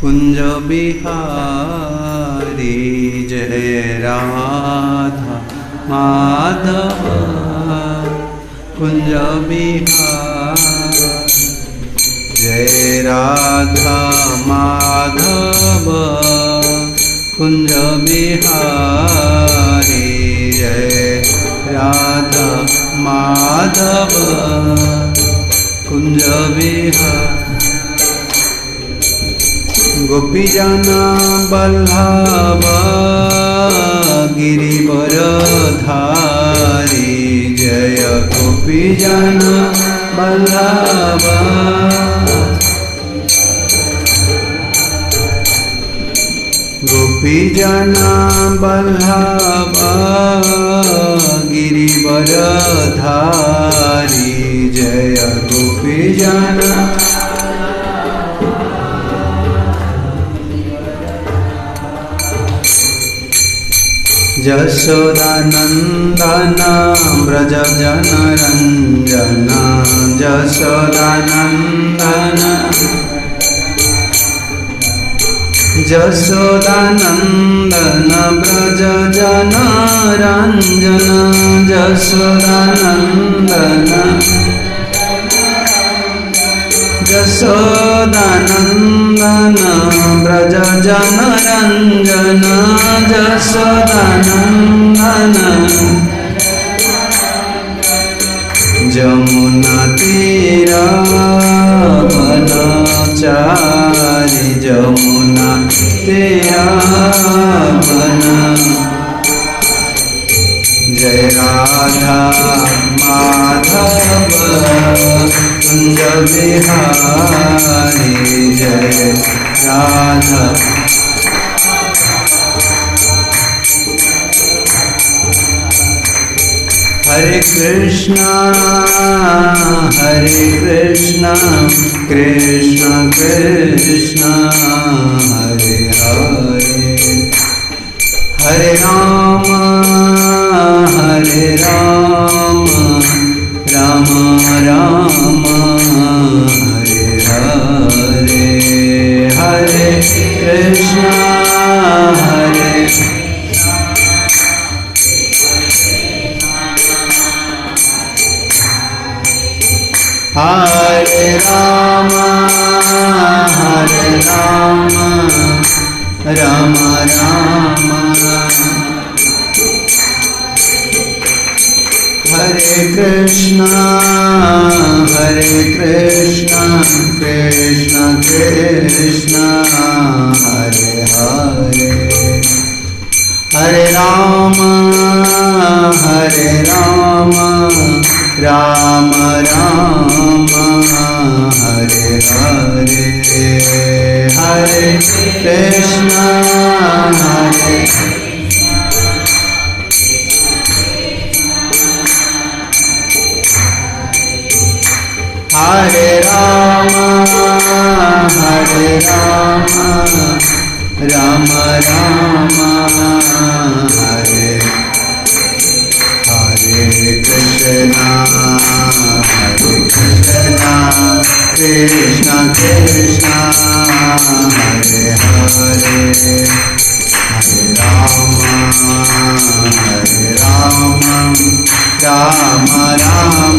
कुंज बिहारी जय राधा माधव। कुंज बिहारी जय राधा माधव। कुंज बिहारी जय राधा माधव। कुंज बिहारी गोपीजना बल्लभ गिरिवरधारी जय गोपीजना बल्लभ। गोपीजना बल्लभ गिरिवरधारी जय गोपीजना। यशोदानंदन व्रज जनरंजन यशोदानंदन। यशोदानंदन व्रज जनरंजन यशोदानंदन। यशोदानंदन व्रज जनरंजन यशोदानंदन। जमुना तीर वनचारी जमुना तीर वन। जय राधा माधव कुंज बिहारी जय राधा। हरे कृष्णा कृष्ण कृष्ण हरे हरे। हरे राम राम राम हरे हरे। हरे कृष्ण हरे राम राम राम। हरे कृष्ण कृष्ण कृष्ण हरे हरे। हरे राम राम राम हरे हरे। हरे कृष्ण हरे राम राम राम हरे। हरे कृष्ण कृष्ण कृष्ण हरे हरे। हरे राम राम राम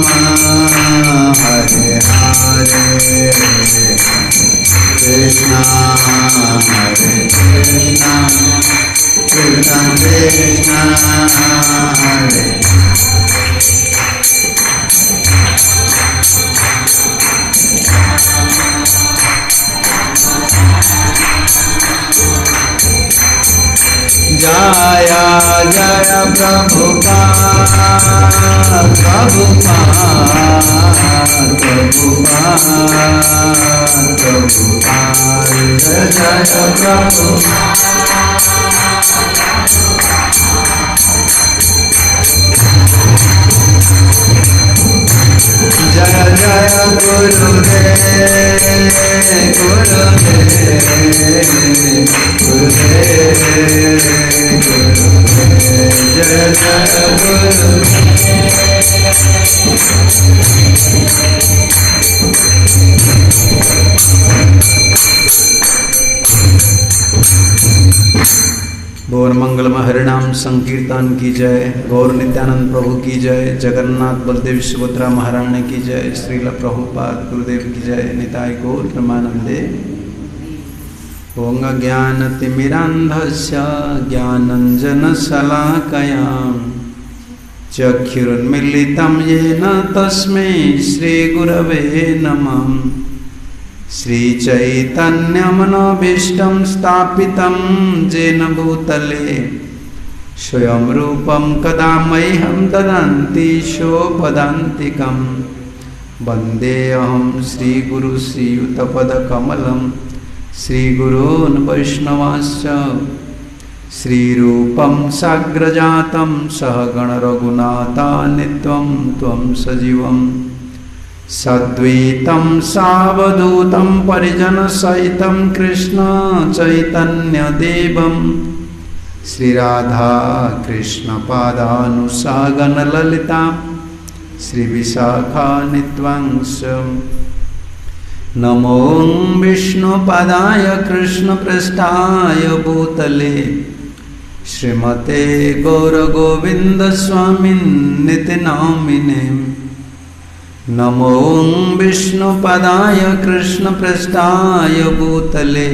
हरे हरे। कृष्ण कृष्ण कृष्ण हरे। जय जय प्रभुपाद जय जय प्रभु। जय जय गुरुदेव जय जय गुरु। गौर मंगलम हरिनाम संकीर्तन की जय। गौर नित्यानंद प्रभु की जय। जगन्नाथ बलदेव सुभद्रा महारानी की जय। श्रील प्रभुपाद गुरुदेव की जय। निताय गौर परमानंदे। ओं ज्ञानतिमिरान्धस्य ज्ञानञ्जनशलाकया चक्षुरुन्मीलितं येन तस्मै श्रीगुरवे नमः। श्रीचैतन्यमनोभीष्टं स्थापितं येन भूतले स्वयं रूपं कदा मह्यं ददन्ति शोभदान्तिकं। वन्देऽहं श्रीगुरु श्रीयुतपदकमलं श्रीगुरून् वैष्णवांश्च। श्रीरूपं साग्रजातं सहगणरघुनाथान्वितं त्वं सजीवं सद्वैतं सावधूतं परिजनसहितं कृष्ण चैतन्यदेवं श्रीराधा कृष्णपादानुसागणललिता श्रीविशाखान्वितांश्च। नमो विष्णुपादाय कृष्णपृष्ठाय भूतले श्रीमते गौरगोविन्दस्वामिन्निति नामिने। नमो विष्णुपादाय कृष्णपृष्ठाय भूतले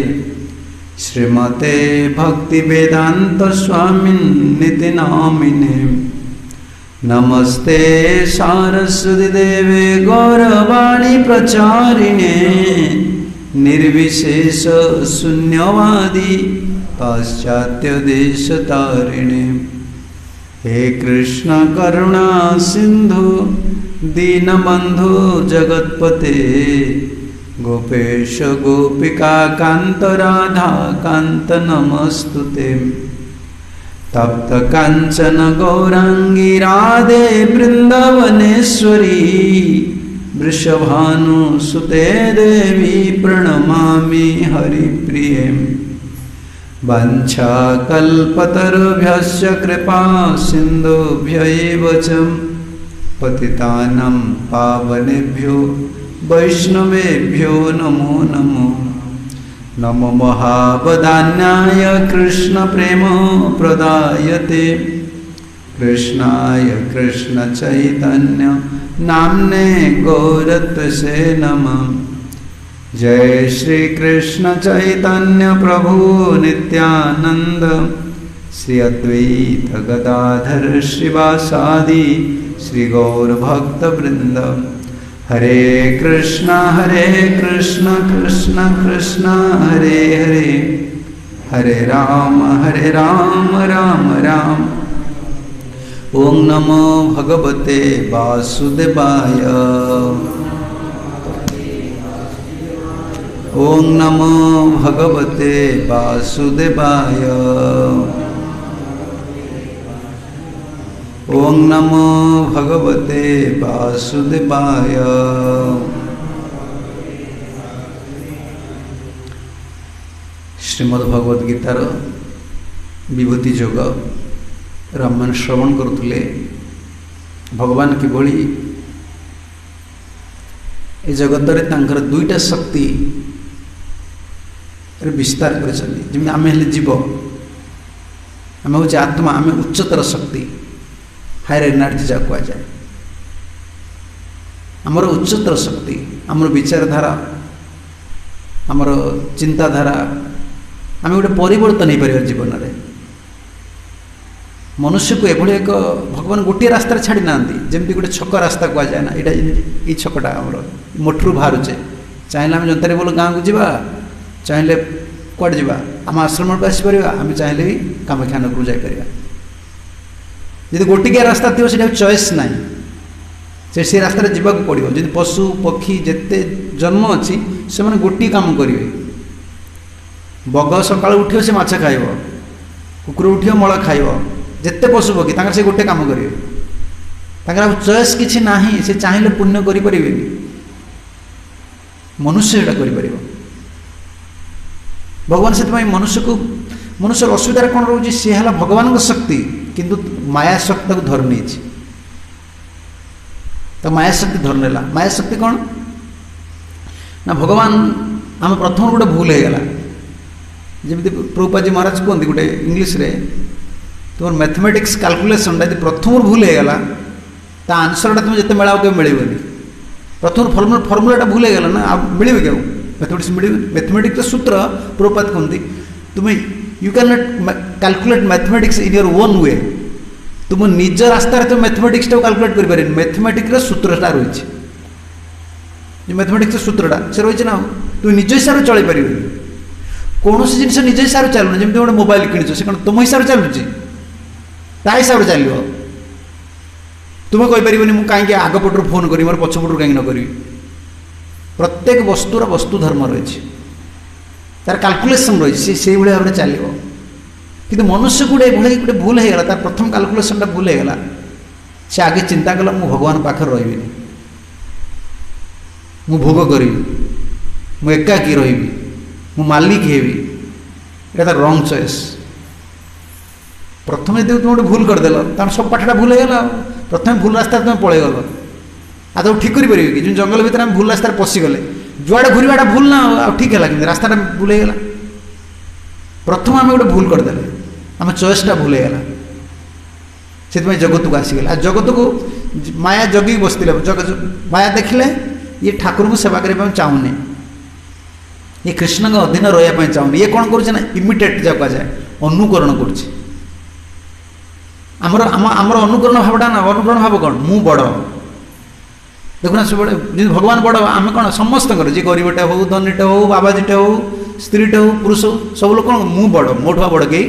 श्रीमते भक्तिवेदान्तस्वामिन्निति नामिने। नमस्ते सारस्वती देवे गौरवाणी प्रचारिणे निर्विशेष शून्यवादी पाश्चात्य देश तारिणे। हे कृष्ण करुणा सिंधु दीनबंधु जगत्पते गोपेश गोपिका कांत राधा कांत नमस्तुते। तप्त कांचन गौरांगी राधे वृंदावनेश्वरी वृषभानुसुते देवी प्रणमामि हरिप्रिये। वाञ्छाकल्पतरुभ्यश्च कृपा सिन्धुभ्यैव च पतितानां पावनेभ्यो वैष्णवेभ्यो नमो नमो। नमो महावदान्याय कृष्ण प्रेम प्रदायते कृष्णाय कृष्ण चैतन्य नाम्ने गौरत्वसे नमः। जय श्री कृष्ण चैतन्य प्रभु नित्यानंद श्री अद्वैत गदाधर श्रीवासादि श्री गौर भक्त वृंद। हरे कृष्ण कृष्ण कृष्ण हरे हरे हरे राम राम राम। ओं नमो भगवते वासुदेवाय। ओं नमो भगवते वासुदेवाय। ओं नमो भगवते वासुदेवाय। श्रीमद् भगवद गीतार विभूति जोग रामन श्रवण करुले भगवान किभଳି ए जगत रे तांकर दुईटा शक्ति विस्तार कर। आम जीव आम हूँ आत्मा आम उच्चतर शक्ति हायर एनर्जी जहाँ कहुए आमर उच्चतर शक्ति आमर विचारधारा आमर चिंताधारा आम गोटे परिवर्तन हो पार जीवन में। मनुष्य को एभली एक भगवान गोटे रास्ता छाड़ी ना जमी गोटे छक रास्ता कहुए ना यहाँ ये छकटा आमर मोटरू बाहरुचे चाहिए आम जनतारे बोल गाँव को जावा चाहिए कौड़ जा आम आश्रम को आसपर आम चाहिए भी कामाख्यानगर जापर। जी गोटिकिया रास्ता थी से चॉइस ना से रास्ता जावाक पड़ो। जी पशु पक्षी जिते जन्म अच्छी से मैंने गोटे काम करेंगे। बग सका उठो से माछ खाइब कुकुर उठो मल खाइब जिते पशु पक्षी से गोटे काम करेंगे। चॉइस किसी ना से चाहिए पुण्य करें मनुष्य से कर भगवान से मनुष्य को मनुष्य असुविधा कौन रोचे सी है भगवान शक्ति किंतु माया शक्ति को धर नहीं तो माया शक्ति धर नेला। माया शक्ति कौन ना भगवान आम प्रथम गोटे भूल हो गला जमी प्रभुपाद महाराज कहते गोटे इंग्लीश रे तुम मैथमेटिक्स कैलकुलेशन यदि प्रथम भूल हो गला ता आंसरटा तुम जिते मेलाओ के मिलबनी प्रथम फर्मुलाटा भूल हो गला ना मिले क्या मैथमेटिक्स मिले मैथमेटिक्स सूत्र प्रभुपाद कहते तुम्हें you can not calculate mathematics in your own way तुम निज रास्तार तुम मैथमेटिक्स कैलकुलेट कर मैथमेटिक्स सूत्रटा रही मैथमेटिक्स सूत्रटा से रही ना तुम निज हिसाब से चल पार कौन जिन निज हिसाब से चलुना जमी गोटे मोबाइल किणुच से कौन तुम हिसाब से चलुची ता हिसाब से चलो तुम्हें कहीपर मुझे कहीं आगपटर फोन करी मोर पछपटर कहीं न करी प्रत्येक वस्तुर वस्तु धर्म रही तार कैलकुलेशन रही से भाव में चलो कि मनुष्य गोटे गोटे भूल हो गला तार प्रथम कैलकुलेशन भूल हो गला से आगे चिंता कला मु भगवान पाखे रही मु भोग करी मु एकाकी रही मु मालिक हेबी ये तार रंग चॉइस प्रथम यदि तुम गोटे भूल करदेल तार सब पाठटा भूल हो गला प्रथम भूल रास्ता तुम पलि गल आ तो ठीक कर कि जो जंगल भितर आम भूल रास्तार पशिगले जुआड़े घूरवाटा भूल ना आ ठीक है कि रास्ता भूल हो गला प्रथम आम गोटे भूल करदे आम चॉइसटा भूल हो गला से जगत को आसीगला जगत को माया जगिक बसते माया देखले ये ठाकुर को सेवा करने चाहूनी ये कृष्ण के अधीन रही चाहूनी ये कौन कर इमिटेट जहाँ कहुए अनुकरण करमर अनुकरण भावटा ना अनुकरण भाव कौन मु बड़ देखुना सब भगवान बड़ आम कौन समस्त जी गरीबटे हो धनीटे हो बाबाजीटे हो स्त्रीटे हो पुरुष हो सब लोग कौन मु बड़ मोठुआ बड़ कई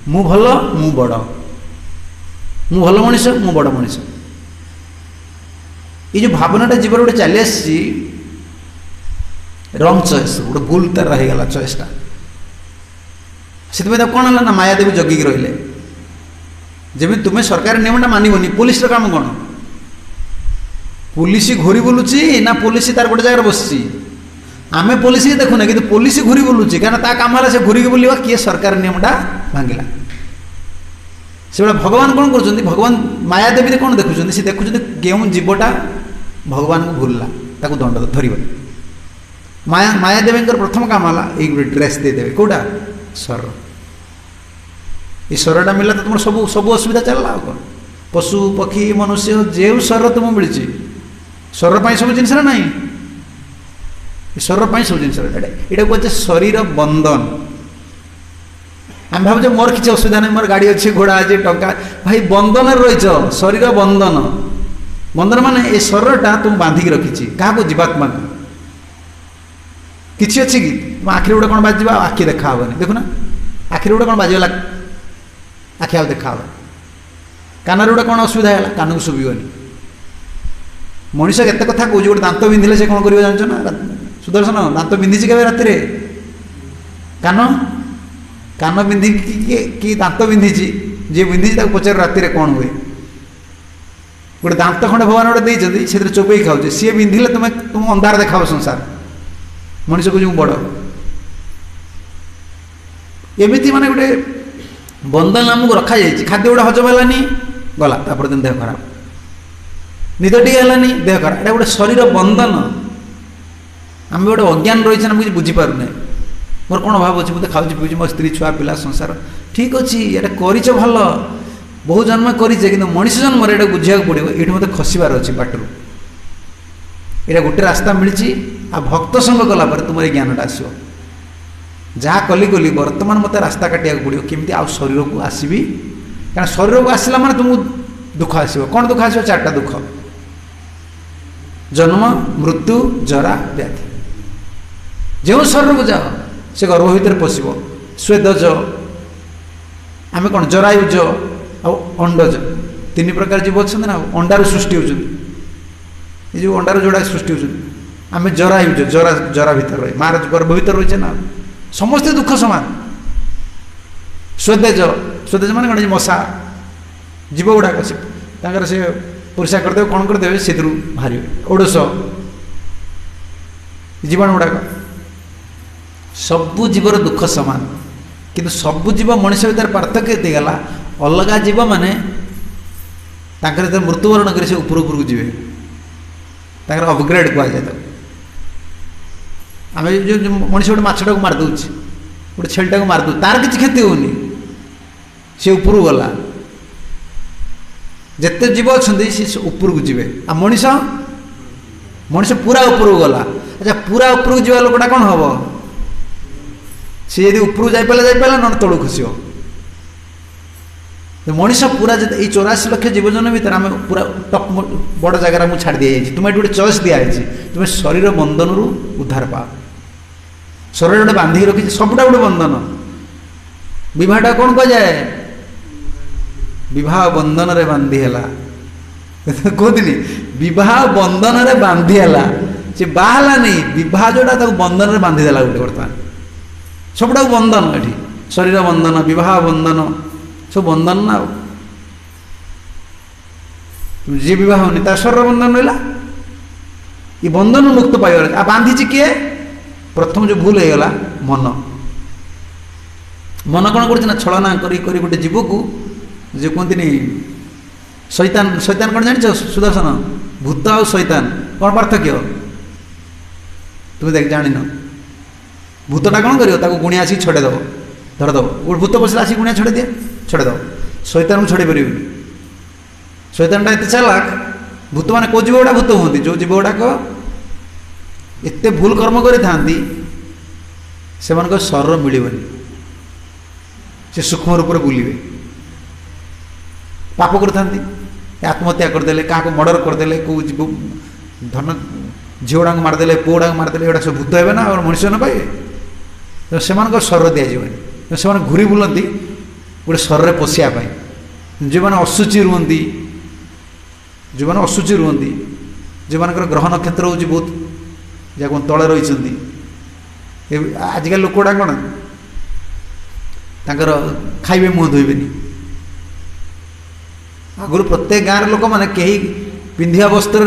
मु भल मु बड़ मु भल मनीष मु बड़ मनीष ये जो भावनाटा जीवन गोटे चली आसी रंग चॉइस गोटे भूल तार रहीगला चॉइसटा से कौन है ना मायादेवी जगिक रही जमी तुम्हें सरकार नियमटा मानवनी पुलिस काम कौन पुलिस घूरी बुलूची ना पुलिस तार गोटे जगह बस आम पुलिस देखुना कि पुलिस घूरी बुलूची क्या काम है से घूरिक बुलवा किए सरकार नियमटा भांगिला से भगवान कौन कर भगवान मायादेवी कौन देखुं से देखुं केउं जीवटा भगवान को भूलला ताकू दंड धर मायादेवी प्रथम काम है ये गोटे ड्रेस देदेवे कौटा स्वर ये स्वरटा मिलला तो तुम सब सब असुविधा चलला कौन पशु पक्षी मनुष्य जो स्वर तुम मिली स्वर पर सब जिन ना स्वर पर सब जिन यहाँ कहते शरीर बंधन आम भाव मोर किसी असुविधा नहीं मोर गाड़ी अच्छी घोड़ा अच्छे टंका भाई बंधन रही शरीर बंधन बंधन मान ये शरीरटा तुम बांधिक रखी क्या जीवात्मा को किसी अच्छी कि तुम आखिरी गोटे कौन बाज आखि देखा हेनी देखुना आखिरी गोटे कौन बाजगला आखि आउ देखा कान गोटे कौन असुविधा है कान को शुभनी मनीष केते कथा कौच गोटे दांत बिंधिले से कौन कर जानछ ना सुदर्शन दांत बिंधि के राति कान कान बिंधि कि दांत बिंधि जी बिंधि पचार राति कौन हुए गोटे दांत खंडे भगवान गोटे देते से चोबई खाऊ सी बिंधिले तुम अंधार देखा संसार मनीष को बड़ एमती माने गोटे बंधन आमको रखा जाए खाद्य गुड़ा हजम है गला तापर दिन देह खराब निद टी है देह खराब ये गोटे शरीर बंधन आम गोटे अज्ञान रही आम किसी बुझीपारे मोर कौन अभाव अच्छे मुझे खाऊँ पीछे मो स्त्री छुआ पिला संसार ठीक अच्छे ये कर भल बहु जन्म करे कि मनीष जन्म ये बुझा पड़ो ये मत खसबार अच्छे बाटर ये गोटे रास्ता मिली आ भक्त संग कला तुम ज्ञानटा आसो जहाँ कली कली बर्तमान मत रास्ता काटिया पड़ो केमी आउ शरीर को आसबि कारण शरीर को आसला माने तुमको दुख आसो कौन दुख आसो चार्टा दुख जन्म मृत्यु जरा व्याधि जो शरीर को जाओ से गर्भ भितर पशब स्वेदज आम कौन जरायुज अंडज तीन प्रकार जीव अच्छा ना अंडार सृष्टि होती जो अंडार जोड़ा सृष्टि होती आम जरायुज जरा जरा भीतर रही मार गर्भ भीतर रही ना समस्ते दुख समान स्वेदेज स्वेदेज मान कौन मशा जीव गुड़ाक से परिस्रा करदे कौन करदे से बाहर ओडस जीवाणु गुड़ाक सबू जीवर दुख समान किंतु सबू जीव मनुष्य भीतर पार्थक्य गला अलग जीव माने मृत्युवरण कर ऊपर ऊपर को जीवे अपग्रेड कहुए आम जो मनीष गोटे मछटा को मारिदे गोटे छेलीटा को मारिदे तार किसी क्षति होनी सी उपरू गला जिते जीव अच्छा सी उपरକୁ ଯିବେ आ मनीष मनीष पूरा उपरକୁ गला अच्छा पूरा उपरକୁ ଯିବା लोकटा कौन हम सी यदि उपरକୁ जाइपारा ना तलू खसो मनीष पूरा ये 84 लाख जीवजन भर आम पूरा टप बड़ जगार मुझे छाड़ दी जाए तुम्हें गोटे चॉइस दिखाई तुम्हें शरीर बंधन रु उद्धार पा शरीर गोटे बांधिक रखी सबटा गोटे बंधन बहटा कौन कह जाए विवाह बंधन रे बांधी है कहती विवाह बंधन रे बांधी है सी बाहला नहीं विवाह जोटा बंधन रे बांधीदेला गोटे बर्तमान सबटा बंधन ये शरीर बंधन विवाह बंधन सब बंधन ना जी विवाह होनी तार शरीर बंधन रहा ये बंधन मुक्त पाइबार आ बांधीची किए प्रथम जो भूल होगा मन मन कौन कर छलना कर गोटे जीव को जो कहती शैतान शैतान कौन जान सुदर्शन भूत आ शैतान कौन पार्थक्य तुम देख जान भूतटा कौन कर गुणिया आसिक छड़ेदेव धरदेव गोटे भूत बसला आसिक गुणिया छड़े दिए छड़ेदेव शैतान को छड़े पारे शैतानटा एत चालाक भूत मैंने कौ जीव गुड़ा भूत हमें जो जीव गुड़ाक एत भूल कर्म करी से शरीर मिलबनी से सूक्ष्म रूप से बुलवे पाप करते आत्महत्या करदे क्या मर्डर करदे कौ धन झीवड़ा मारदे पुओड़ा मारदे एटा सब भूत हे ना और मनुष्य न पाए तो से शरीर दिजानी से घूरी बुलती गोटे शरीर पशियापाई जो मैंने अशुचि रुहति जो मैंने अशुचि रुहति जो मान ग्रह नक्षत्र हूँ बहुत जहाँ तले रही आजिकल लोक गुड़ा कौन तर खाइबे मुँह धोबेनि आगुरी प्रत्येक गाँव लोक मैंने कहीं पिंधिया वस्त्र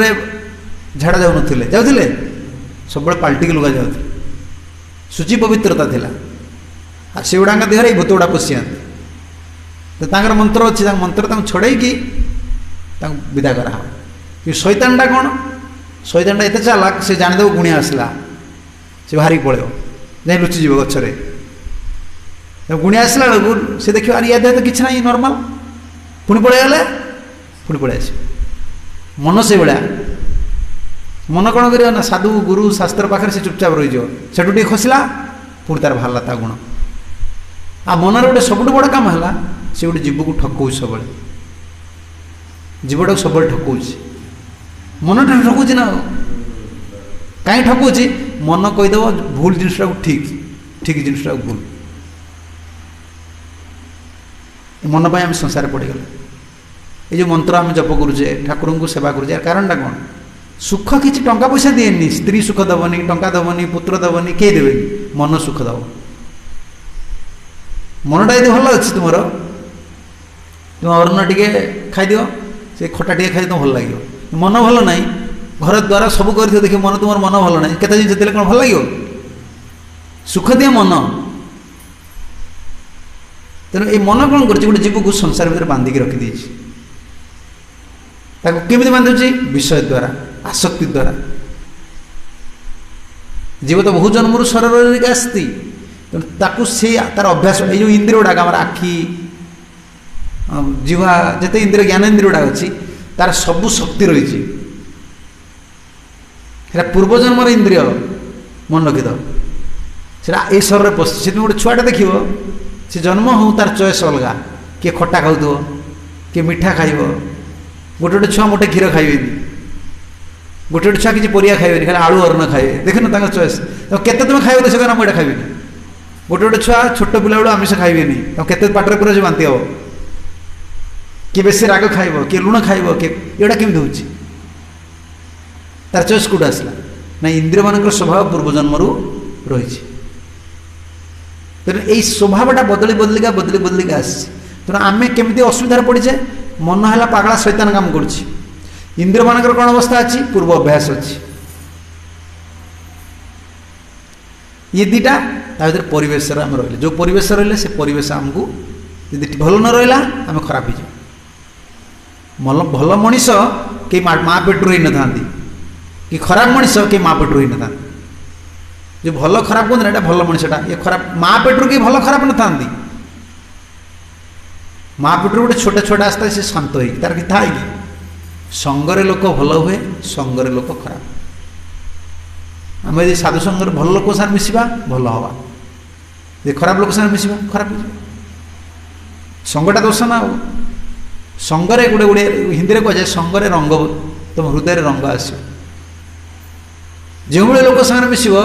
झाड़ा जाऊन जाते सब पाल्टिक लुगा जाते शुचि पवित्रता थिला आ से गुड़ा देहर भूत गुड़ा पशि तो तांकर मंत्र अच्छी मंत्र छड़े कि विदा करा कि शैतानटा कौन शैतानटा एत चालाक से जानीदेव गुणिया आसला से बाहरी पड़े जाए लुचिज गचरे गुणिया आसला बेलू से देखिए अरे या देह तो किसी ना नॉर्मल पुणी पड़े गले पुणी पड़े आस मन से भाया मन कौन कर ना साधु गुरु शास्त्र पाखे से चुपचाप रही से खसला पुणी तार बाहर ता गुण आ मनर गोटे सब बड़ कम है से गोटे जीव को ठकौ सब जीवटा को सब ठकौ मन ठकुच ना कहीं ठकुच मन कहीदेव भूल जिनसा ठीक ठीक जिनसा भूल मन पर आम संसार पड़गला ये जो मंत्र आम जप करुचे ठाकुर को सेवा करुचे कारणटा कौन सुख किसी टंका पैसा दिएनि स्त्री सुख दबनी टंका दबनी पुत्र दबनी किए देवेनि मन सुख दब मनटा यदि भल अच्छी तुम तुम अन्न टे खाईद से खटा टे खाई तुम भल लगे मन भल ना घर द्वारा सब कर देखिए मन तुम मन भल ना केते जिन देते कौन भल लगे सुख दिए मन तेणु ये मन कौन कर गोटे जीव को संसार भर बांधिक रखिदे केमी बांधुची विषय द्वारा आसक्ति द्वारा जीव तो बहु जन्म शरीर आसती तेणु से तार अभ्यास ये जो इंद्रिय गुड़ाक आम आखि जीवा जिते इंद्रिय ज्ञान इंद्रिय गुड़ाक अच्छी तार सबू शक्ति रही पूर्वजन्म इंद्रिय मन रखिद से शरीर पशि से गोटे छुआटे देख से जन्म हो तार चॉइस अलग किए खट्टा खाऊ किए मिठा खाइब गोटे गोटे छुआ मोटे क्षीर खाइबेनि गोटे गोटे छुआ किसी परिया खाइबेनि खाली आलू अन्न खाइबे देखना तांकर चॉइस तो केते तुम खाइब तो से कहना मुझे खाइबेनि गोटे गोटे छुआ छोट पिला बेलू आमिष खाइबेनि तो केते पाटरे पूरा जो बांति हम किए बेसी राग खाइब किए लुण खाइब किए एटा केमती होउछि तार चॉइस कोड आसला ना इंद्रिय मानकर स्वभाव पूर्वजन्म रही तेणु यही स्वभावटा बदली बदलिका आस तेणु आम केमी असुविधार पड़े मन है पागला शैतान काम करुच्ची इंद्रिय मानकर कौन अवस्था अच्छी पूर्व अभ्यास अच्छी ये दीटा भर परिवेश आम रही जो परिवेश रही से परिवेश आमको यदि भल न रहा आम खराब हो भल मनीष कई माँ पेटू रही न था कि खराब मनीष कई माँ पेटू रही न था जो भल खराब कहते हैं भल मनीषटा ये खराब माँ पेटर कि भल खराब न था माँ पेटर गोटे छोटा छोटा आस्ता है सी शांत हो तार कि था कि संगरे लोक भल हुए संगरे लोक खराब आम यदि साधु संगर भल लोक साथ मिसवा भल हवा ये खराब लोक साथ मिसवा खराब हो संगटा दोष ना हो संगरे गोटे गोटे हिंदी में कहुए संगरे रंग तुम हृदय रंग आस जो भाई लोक सागर मिसब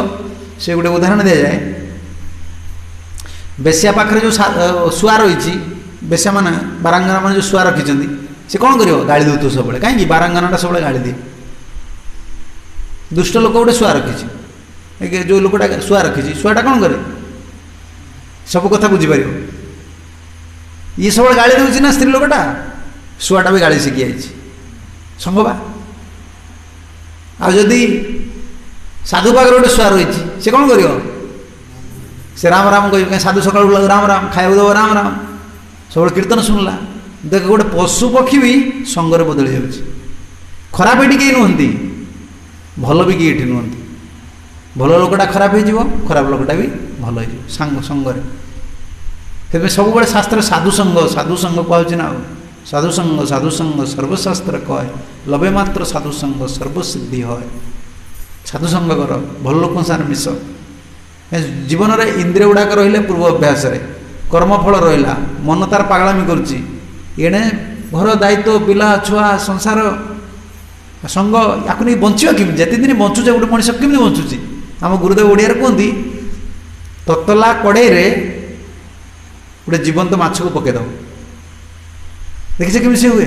से गोटे उदाहरण दि जाए बेसिया पाखे जो शुआ रही बेसिया मैंने बारांगना मैंने जो शुआ रखी से कौन कर गाड़ी दे सब कहीं बारांगनाटा सब गाड़ी दिए दुष्ट लोक गोटे शुआ रखी जो लोकटा शुआ रखी शुआटा कौन करे सब कथा बुझीपर ये सब गाड़ी दूसरी ना स्त्री लोकटा शुआटा भी गाड़ी शिखी जाइए संगवा आदि साधु पाखे गोटे शुआ रही से कौन कर से राम राम कह कहीं साधु सकाल राम राम खाया दब राम राम सब कीर्तन शुणला देख गोटे पशु पक्षी भी संगरे बदली जाऊँगी खराब ये कहीं नुहति भल भी किए ये नुहति भल लोकटा खराब हो खराब लोकटा भी भल हो संगरे तेज सब शास्त्र साधु संग कहूँ ना साधु संग सर्वशास्त्र कहे लबे मात्र साधु संग सर्वसिद्धि है साधु संग कर भल लोक साथ मिस जीवन में इंद्रिय गुड़ाक रही पूर्व अभ्यास कर्मफल रहा मन तार पागलामी करुच्ची एणे घर दायित्व पिला छुआ संसार संग या नहीं बचा कि जिते दिन बचुचे गोटे मनीष केमी बचुची आम गुरुदेव ओडिया कहती ततला कड़े गोटे जीवंत माछ को पकईद देखिए केमी से हुए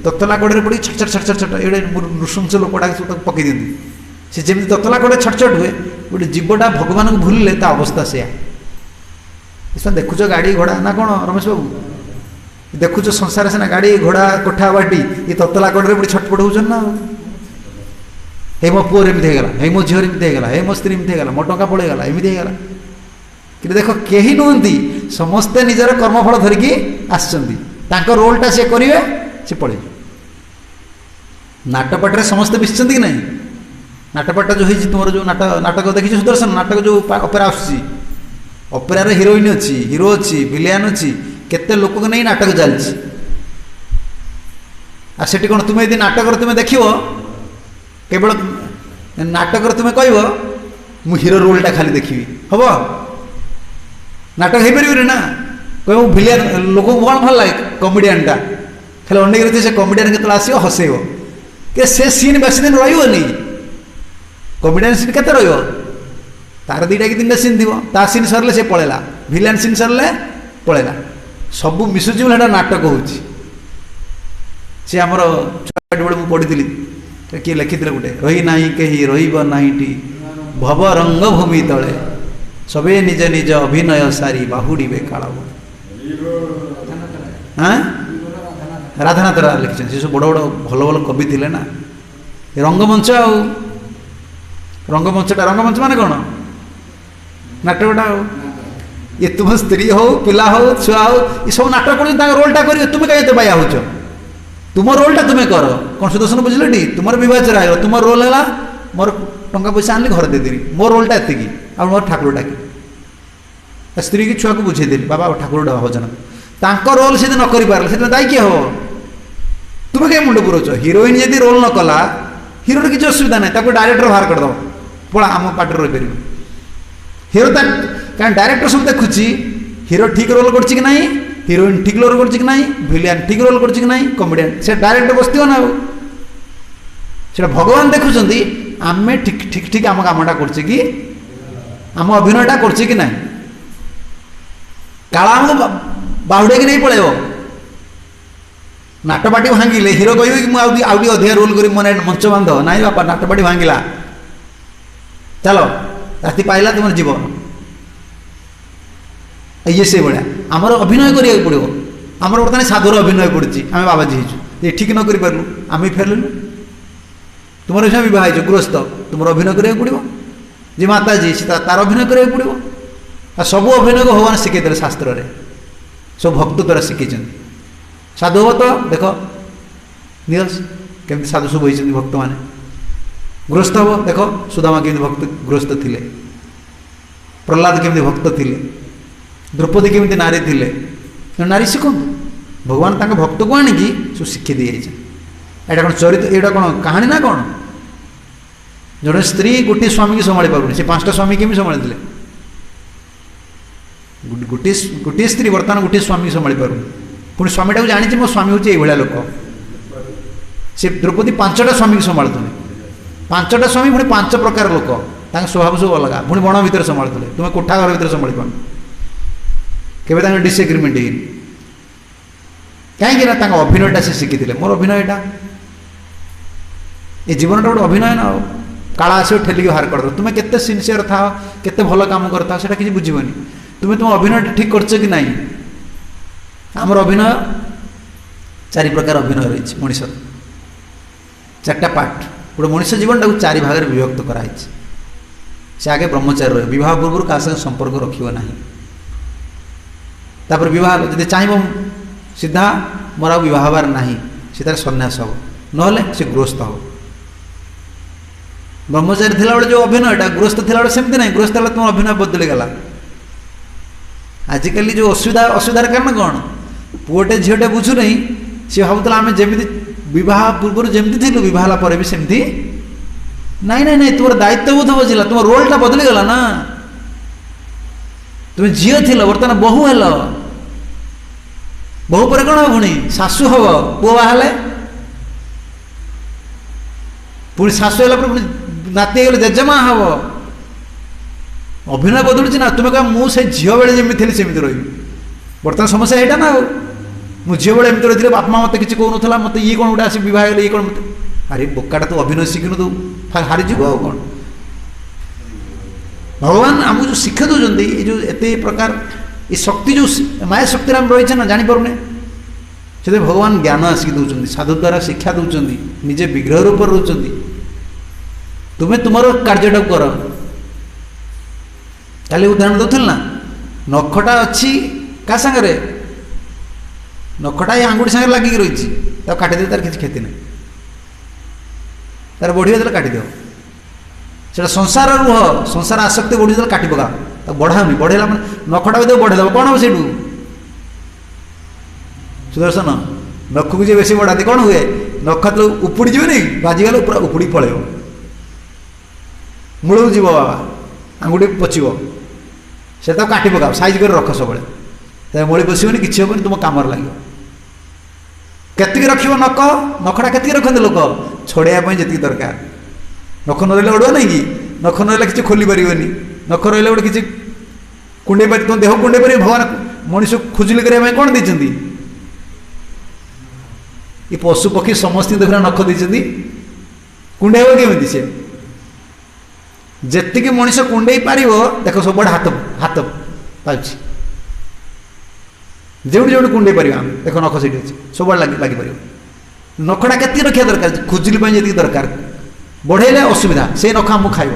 ततला कड़े पड़ी छट छट छट छट छट ये नृशंस लोकटा सब पकई दिखती से जमी ततला कड़े छट छट हुए गोटे जीवटा भगवान को भूलिले ता अवस्था से देखुच गाड़ी घोड़ा ना कौन रमेश बाबू देखुच संसार से ना गाड़ी घोड़ा कोठा बाटी ये ततला कड़े पड़ी छटपट हो ना हे मो पुअर एमती होगा हे मो झीर एमती होगा हे मो स्त्री एमती होगा मो टंका पड़ेगा एमती होगा कि देख कहीं नुहति समस्ते निजर कर्मफल धरिकी आसकर रोलटा सी करेंगे सी पड़े नाटपाटे समस्ते मिशन कि नहीं नाटपाटा जो है तुम जो नाटक देखी सुदर्शन नाटक जो अपेरा आसूसी अपेरार हिरोइन अच्छी हिरो अच्छी विलियन अच्छी केते लोक को नहीं नाटक चलती आठी कौन तुम्हें यदि नाटक तुम्हें देख केवल नाटक तुम्हें कह मु हिरो रोलटा खाली देखी हम नाटक हो पारे ना कह विलियन लोक कौन भल लगे कमेडियनटा खाली अनेक से कमेडियन के आस हसैब कि से सीन बेस दिन रही कमेडियन सीन के तार दीटा कि तीन सीन थी ता सीन सरले से पलैला भिलियन सीन सरले पलैला सबू मिसुची बोले नाटक हो आमर छुआ मुझे पढ़ी किए लिखी गोटे रही ना कहीं रही भव रंग भूमि तले सबे निज निज अभिनय सारी बाहुड़े काल हाँ राधानाथ राय लिखिं से सब बड़ बड़ भल भल कवि थे ना रंगमंच रंगमंच मान कौन नाटकटा हो ये तुम स्त्री हो पिला हो छुआ हो ये सब नाटक कर रोलटा कर तुम्हें कहीं बाया हो तुम रोलटा तुम्हें कर कौन सुदर्शन बुझल टी तुम बहुत रहा तुम रोल है मोर टंका पैसा आनली घर देदेली मो रोलटा एति आ मोर ठाकुर डाकी स्त्री की छुआ को बुझेदेली बाबा ठाकुर भजन तांको रोल से न कर पारे से दायी किए हम तुम्हें कहीं मुंड पुरोच हिरोइन यदि रोल न कला हिरोर किसी असुविधा ना डायरेक्टर बाहर करदे पड़ा आम पार्टी रही पार हिरो कहीं डायरेक्टर सब देखुची हिरो ठीक रोल कर हिरोइन ठीक रोल कर भिलियन ठीक रोल कर कमेडियन से डायरेक्टर बसती ना से भगवान देखुं आम ठीक ठीक ठीक आम कामटा कर अभिनयटा कर काला आमको बाहुड़े नहीं पड़े नाटपाटी भांगिले हिरो कह कि मुझे अधिक रोल कर मन मंच बांध ना बापा नाटपाटी भांगिला चलो राति पाइला तुम जीवन ये से भाया आमर अभिनय करा पड़ो आमर बर्तमान साधुर अभिनय पड़ी आम बाबाजी ये ठीक न कर पार्लु आम फेरलु तुम बहुत गृहस्थ तुम अभिनय करा पड़ो जी माताजी तार अभिनय करा पड़ो आ सब अभिनय को भगवान शिखे शास्त्र में सब भक्त द्वारा शिखी साधु हम तो देख निरस केमती साधु सब होती भक्त मैंने गृहस्थ हम देख सुदामा केमती भक्त गृहस्थ थे प्रहलाद केमती भक्त थिले, द्रौपदी केमती नारी थिले, नारी शिखु भगवान तांका भक्त को आणिकी सब शिक्षी दी जाइए। एटा कौन चरित्र, एटा कौन कहानी ना कौन? जड़े स्त्री गोटे स्वामी की संभाली पारुनी, से 5टा स्वामी केमी संभाली थे? गोटे स्त्री बर्तमान गोटे स्वामी संभाली पारुनी, पुणी स्वामीटा को जानी मो स्वामी हूँ ये लोक। से द्रौपदी 5टा स्वामी की संभालुले, 5टा स्वामी पुणी 5 प्रकार लोक, स्वभाव सब अलग, पुणी बण भितर संभालुले, तुम्हें कोठा घर भितर संभाली पार के डिसएग्रीमेंट है कहीं अभिनयटा से शिखी मोर अभिनयटा ये जीवनटा गोटे अभिनय ना। काला आसो ठेलिक बाहर कर, तुम्हें केते सिनसीयर था, केते भल काम करता से किसी बुझीबनी। तुम्हें तुम अभिनय ठीक कर कि नहीं? आमर अभिनय 4 प्रकार अभिनय रही मनीष, 4टा पार्ट। गोटे मनीष जीवनटा 4 भाग में विभक्त कराई। से आगे ब्रह्मचारी रहे, विवाह पूर्व क्या संपर्क रखियो ना। तापर विवाह जब चाहब सीधा मोर आ विवाह हबार ना, से तार सन्यास हम ना से गृहस्थ हो। ब्रह्मचारी थिला बेले जो अभिनयटा, गृहस्थ थिला बेले सेमती नहीं, गृहस्थ तुम अभिनय बदली गला। आजिकल जो असुविधार कारण कौन? पुओटे झीटे बुझु नहीं, सी भावुला आम जमी विवाह पूर्व जमी थी, विवाह पर भी सेमती नहीं नहीं नहीं, तुम दायित्वबोध बजिला, तुम रोलटा बदली गला ना। तुम झील थी बर्तमान बहु हेल, बहु पर कौन पुणी शाशु हम, पुओ बाहर पुणी शाशु है नाती गले जेजेमा हम। अभिनय बदलुची ना। तुम्हें कह मुझे झील बेले जमी थी सेमती रही, बर्तमान समस्या यहाँ ना। मुझे झील बेले एमती रही, बापा माँ मत कि कहूँ मत ये कौन गोटे आस बह ये कौन मत, अरे बोकाटा तू अभिनय शिखिनु तू हारीजीव आ कौन। भगवान आमको जो शिक्षा दौरान ये जो एत प्रकार ये शक्ति जो माया शक्ति आम रही ना जापे से भगवान ज्ञान आसिक दौरान, साधु द्वारा शिक्षा दौरान, निजे विग्रह रूप रोच। तुम्हें तुम कार्यटा कर। कल उदाहरण दौल ना, नखटा अच्छी क्या सागर, नखटा ये आंगुठी सागर लगिक रही, काटिदे तार किसी क्षति ना, तार बढ़िया काटिद। से संसार रुह, संसार आसक्ति बढ़ी काटी पका, बढ़ाऊनी, बढ़ेला नखटा भी बढ़ेद कौन हम से सुदर्शन नख को बेस बढ़ाती कौन हुए, नख तो उपुड़ी जी नहीं, बाजिगले पूरा उपुड़ी पलैब, मूल जीव बाबा आंगुठी पचिब, से काटी पका साइज कर रख सब मूली पशुनि कि हेनी, तुम कम लगे। केतिकी रख नख, नखटा केतिकी रखते लोक छड़ाई जी दरकार। नख न रही उड़वा नहीं कि, नख न रही किसी खोली पारे, नख रही गोटे किसी कुंडे पार, तुम देह कुंडे पारे। भगवान मनीष खुजुली करने कौन देती? ये पशु पक्षी समस्त देखना नख देती, कुंडे केमी से जी मनीष कुंडे पार देख सब हाथ हाथ पाँच जो जो कुंडे पार देख नख से सब लगिपर। नखटा के रखा दरकार, खुजुली जी दरकार, बढ़ेले असुविधा से नख आमको खाइब।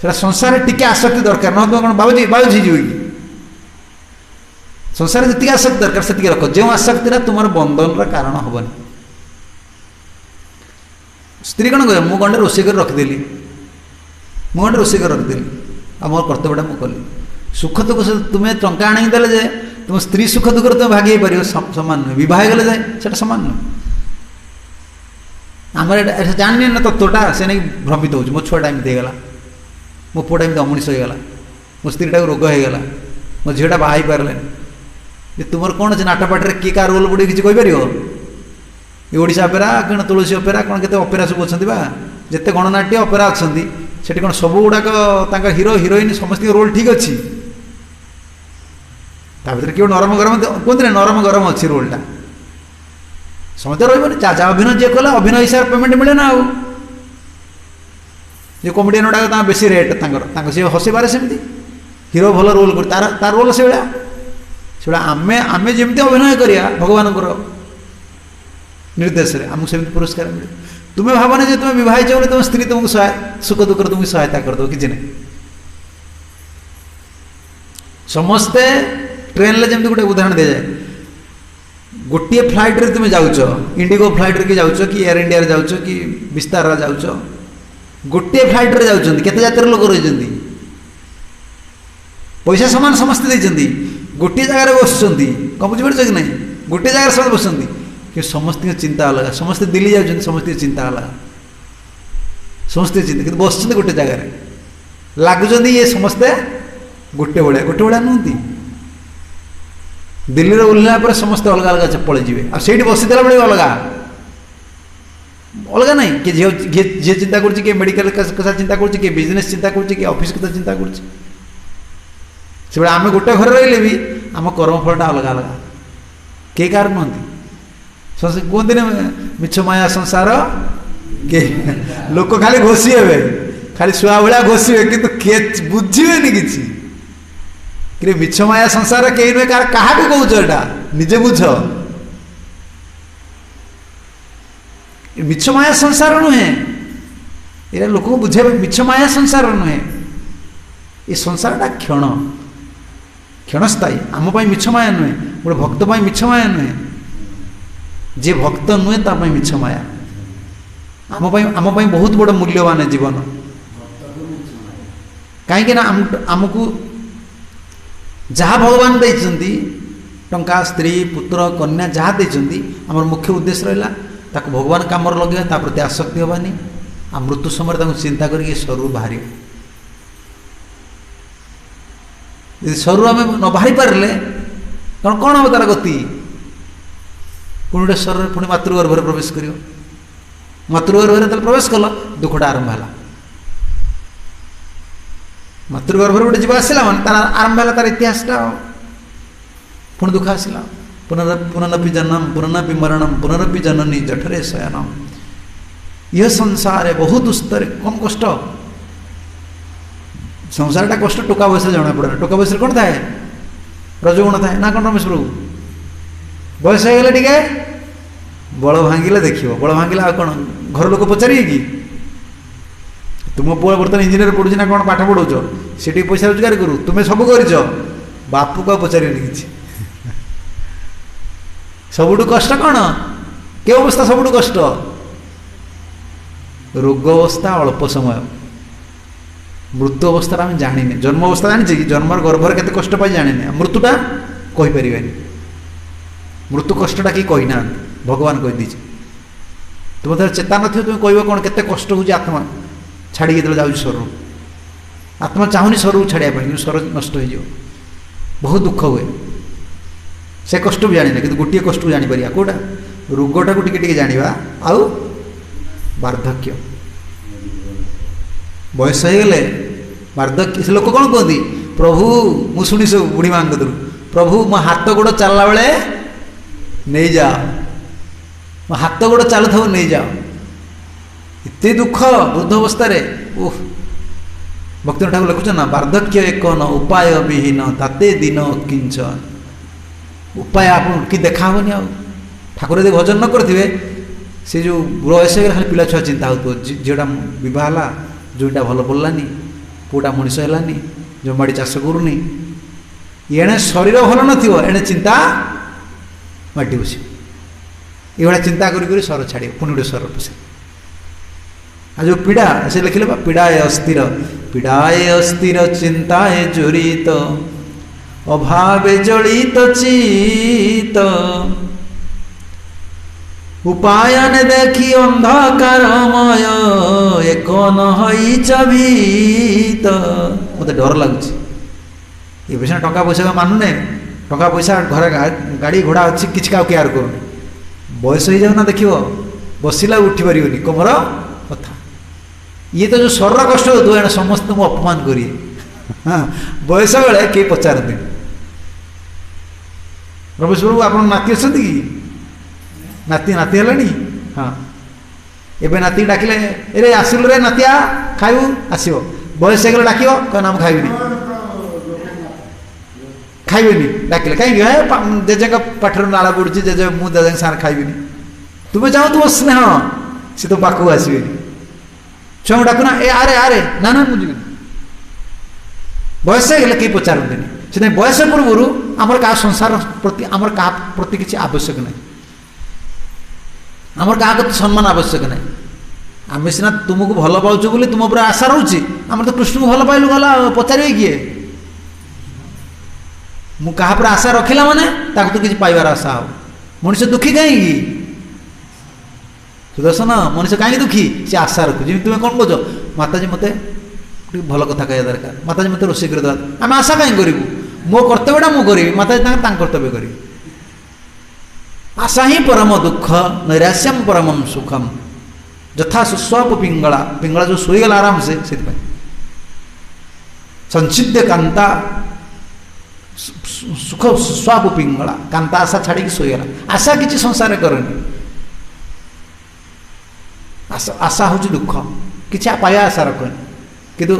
से संसार टिके आसक्ति दरकार, ना तुम बाबूजी बाबूजी जीव कि संसार जी आसक्ति दरकार से रख, जो आसक्ति तुम बंधन कारण हेनी। स्त्री कौन कह मुझे गंडे रोषे कर रखिदेली, मुझे गंडे रोषे कर रखिदेली, आ मोर कर्तव्यटा मुझे कली। सुख दुख से तुम्हें टंका आनी देले जे तुम स्त्री सुख दुख तुम भागी पार सामान नुह, बह गले जाए से सामान नुह। आम जानी ना तत्वटा से नहीं भ्रमित हो, मो छुआटा एमती होगा, मो पुआटा एमती अमनीष होगा, मो स्त्रीटा को रोग होगा, मो झीटा बाहर पारे। तुम कौन अच्छे नाटपाटे किए क्या रोल बुड़े किसी कहीपर ये ओडिशा अपेरा कौन तुलसी अपेरा कौन के अपेरा सब अच्छा जिते गणनाट्य अपेरा अच्छा से कौन सब गुड़ाक हिरो हिरोइन समस्त रोल ठीक अच्छी भर किए नरम गरम कहते नरम गरम अच्छी रोलटा समझते रही जा अभिनय जी कला अभिनय हिसाब पेमेंट मिले ना आउ जो कमेडियन गुड़ाक बेसी रेट सी हसबारे सेमती हिरो भल रोल कर तार रोल से भाया आमे आमे जमी अभिनय करिया भगवान निर्देश आमको सेमती पुरस्कार मिले। तुम्हें भावना जो तुम्हें विवाहित बोले तुम स्त्री तुमको सुख दुख तुमको सहायता करदे कि समस्ते ट्रेन ले जमी गोटे उदाहरण दि जाए गोटे फ्लाइट रे तुम जाऊच इंडिगो फ्लाइट रे कि जाऊच कि एयर इंडिया जाऊच कि विस्तार जाऊच गोटे फ्लाइट रे जाऊँ केते जातिर लोक रही पैसा सामान समस्ते देइछन्ती गोटे जगह बसुँच कम बुझिपार कि नहीं गोटे जगह समस्त बसुँच कि समस्त चिंता अलग समस्त दिल्ली जाऊँ समस्त चिंता अलग समस्त चिंता कि बस गोटे जगह लगुच ये समस्ते गोटे भाया नुहति दिल्ली ओह्ला पर समस्त अलग अलग पलैजे आठ बसीदेला बेले अलग अलग ना कि झी चिंता कर मेडिकल कथा चिंता कर बिजनेस चिंता कर ऑफिस कथा चिंता कर आम गोटे घर रही भी आम कर्मफलटा अलग अलग के कार नुहति कहते मिछ माया संसार के लोक खाली घोषी हे खाली शुआ भाया घोषे कि बुझे कि मिछ माया संसार कहीं नुहे क्या कौच एटा निजे बुझ मिछ माया संसार नुहे ये लोक बुझे मिछ माया संसार नुहे ये संसारटा क्षण क्षणस्थायी आम मिछ माया नुहे गोटे भक्त मिछ माया नुहे जे भक्त नुहे ताप मिछ माया आम बहुत बड़ मूल्यवान जीवन कहीं आमको जहाँ भगवान देइछन्ति टंका स्त्री पुत्र कन्या जहाँ देइछन्ति आमर मुख्य उद्देश्य रहा ताको भगवान काम लगे ता प्रति आसक्ति हबानी आ मृत्यु समय चिंता करके शरीर बाहर शरीर आम न बाहरी पारे कारण कौन हम तार गति पुणी गोटे शरीर पुणी मातृगर्भ प्रवेश कर मातृगर्भ प्रवेश कल दुखटा आरंभ है मातृगर्भ गोटे जीव आसला मान तार आरंभ है तार इतिहासटा पुणी दुख आसला पुनरपि जन्म पुनरपि मरणम पुनरपि जननी जठरे शयनम यह संसार है बहुत दुस्तर कम कष्ट संसारटा कष्ट टोका बयस जना पड़े टोका बयस कौन थाए रजगुण थाए ना कौन रमेश प्रभु बयस हो गले टे बल भांगिले देख बल भांगिले आ कौन घर लोक पचारे कि तुम पुआ बर्तमान इंजीनियर पढ़ुची ना कौन पाठ पढ़ाऊच से पैसा रोजगार करू तुम्हें सब कर बापू को पचारे कि सबुठ कष्ट कौन के अवस्था सबुठ कष्ट रोग अवस्था अल्प समय मृत्यु अवस्था आम जाने जन्म अवस्था जानी कि जन्म गर्भर के कष्ट पाई जाने मृत्युटा कहीपर मृत्यु कष्टा कि कहीना भगवान कहीदे तुम तो चेता न तुम कह कौन के कष्ट हो आत्मा छाड़ी जो जाऊँ शरीर आत्मा चाहूनी शरीर छाड़ापी कि शरीर नष्ट हो बहुत दुख हुए से कष्ट भी जाने कि गोटे कष्ट को जापर कौटा रोगटा को टे जाना आउ वार्धक्य बयस हो गले वार्धक्य से लोक कौन कहती प्रभु मु शुणी सब बुढ़ी माँ कतरू प्रभु मो हाथ गोड़ चलला बेले नहीं जाओ मो हाथ गोड़ चलु था नहीं जाओ इतने दुख वृद्ध अवस्था ओह भक्ति ठाकुर लिखुन ना वार्धक्य एक न उपाय विहीन ताते दिन किंचन उपाय आप कि देखा हेनी ठाकुर यदि भजन न करेंगे से जो बयस हो खाली पिला छुआ चिंता हो झीटा बहा जोटा भल पड़लानी पुटा मनीष है जो बाड़ी चाष करूनी एणे शरीर भल नए चिंता माटी बस ये चिंता कर सर छाड़ पुणी गोटे सर पशे आ जो पीड़ा से लिखिले पीड़ाए अस्थिर चिंताए जड़ित अभावे जड़ित चित उपायन देखी अंधकारमय एक नहीत मत डर लगुच ये पैसा टंका पैसा मानुने टंका पैसा घर गाड़ी घोड़ा अच्छी किसी का केयर करूँ बयस हो जाऊना देख बसला उठी पार कमर कथा ये तो जो शरीर कष्ट हो समस्त को अपमान करिए हाँ बयस बेले कई पचारती रमेश प्रभु आप नाती अच्छा कि नाती नाती है हाँ एवं नाती डाकिले अरे आसिलु रे नातिया खाइबू आसो बयस हो डाक कहना खाइबी खाइबेनी डाकिले कहीं जेजे पाठर नाला पड़ी जेजे मुझे सारे खाइबी तुम्हें चाहो तुम स्नेह सी तो पाखक आसबे छुआ को डाकुना ए आरे आरे ना ना मुझे बयस हो कई पचारती से बयस पूर्व आमर क्या संसार प्रति आमर क्या प्रति किसी आवश्यक नहीं आमर क्या प्रति सम्मान आवश्यक नहीं आम सीना तुमको भल पाचु बोली तुम पूरा आशा रोचे आम तो कृष्ण को भल पाइलु गला पचारे किए मु कहा पर आशा रखिला माने ताकू तो किसी पाइबार आशा हो मनुष्य दुखी कहीं सुदर्शन मनुष्य कहीं दुखी से आशा रखु जमी तुम्हें कौन कह माताजी मत भल कथा कह दरकार माताजी मत रोषे कर आम आशा कहीं करूँ मो कर्तव्यटा मुझे करी माताजी कर्तव्य करी आशा ही परम दुख नैराश्यम परमम सुखम यथा सुस्वाप पिंगला पिंगला जो सोईगला आराम से संचिद्य कांता सुख सुस्वाप पिंगला कांता आशा छाड़ी सोईगला आशा किसी संसार करनी आशा हूँ दुख किसी पाया आशा रखनी किंतु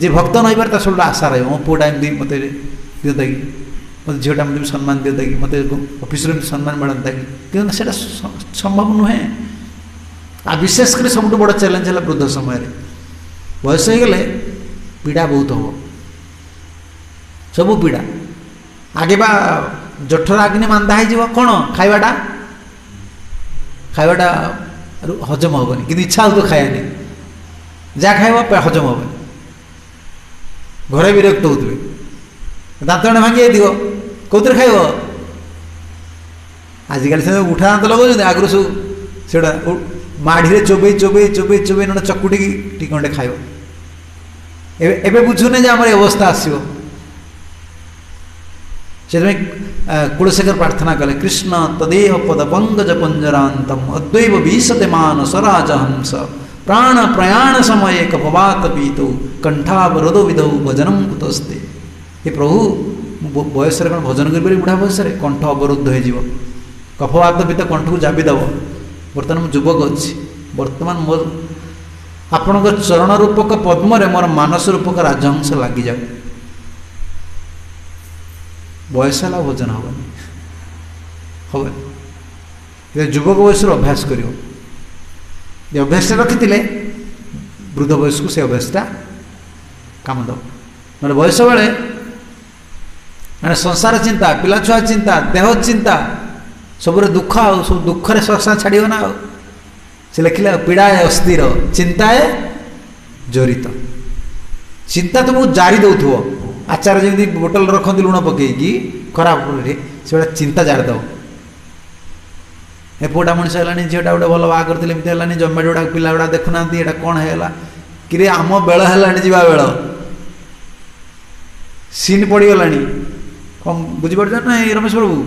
जे भक्त नहीं पारे सब आशा रही मो पुआ एमती मत दिता कि मत झीटा मत सम्मान दिता कि मत ऑफिस सम्मान मिलता कि क्योंकि से संभव नुहे आ विशेषकर सब बड़ चैलेंज है वृद्ध समय बयस हो गले पीड़ा बहुत हम सब पीड़ा आगे बा जठर अग्नि मांदा हो कौन खाइबाटा खाइबाटा हजम हेनी कि इच्छा हो तो खायानी जहाँ खाइब हजम हेनी घरे विरक्त होते दांत भांगी जाइए कौन खाइब आजिकल से उठा दांत लगे आगु सब से माढ़ी चोबई चोबई चोबई चोबई ना चकुटी टी खंडे खाइब एबे बुझुने जे आमर अवस्था आसो से कुलशेखर प्रार्थना कले कृष्ण तदेह पद पंकज पंजरांतम अद्वैव भीषते मान सराज हंस प्राण प्रयाण समय कपवात पीत कंठावरोध विधौ भजनम कुतस्ते हे प्रभु बयस कौन भजन कर बुढ़ा बयस कंठ अवरुद्ध हो कफवात पीत कंठ को जाबिदेव बर्तमान मु युवक अच्छी बर्तमान मोर आपण चरण रूपक पद्म मोर मानस रूपक राजहंस लगी जाए बयस है भोजन हेनी युवक बयस अभ्यास कर अभ्यास रखी वृद्ध बयस को से अभ्यासटा काम दब ना बयस बेले मैंने संसार चिंता पिला छुआ चिंता देह चिंता सबरे दुख सब दुखरे संसार छाड़ ना से लिखिले पीड़ा है अस्थिर चिंता है जड़ित चिंता तुमको जारी दौथ आचार जमी बोतल रखती लुण पकईकी खराब से चिंता जारी दब ए पुआ मनीष है झीटा गोटे भल बाहर करते एमती जमेट गुड़ा पिला गुड़ा देखुना यहाँ कौन है कि आम बेल है जा बेल सीन पड़गला कौन बुझीपार ना रमेश प्रभु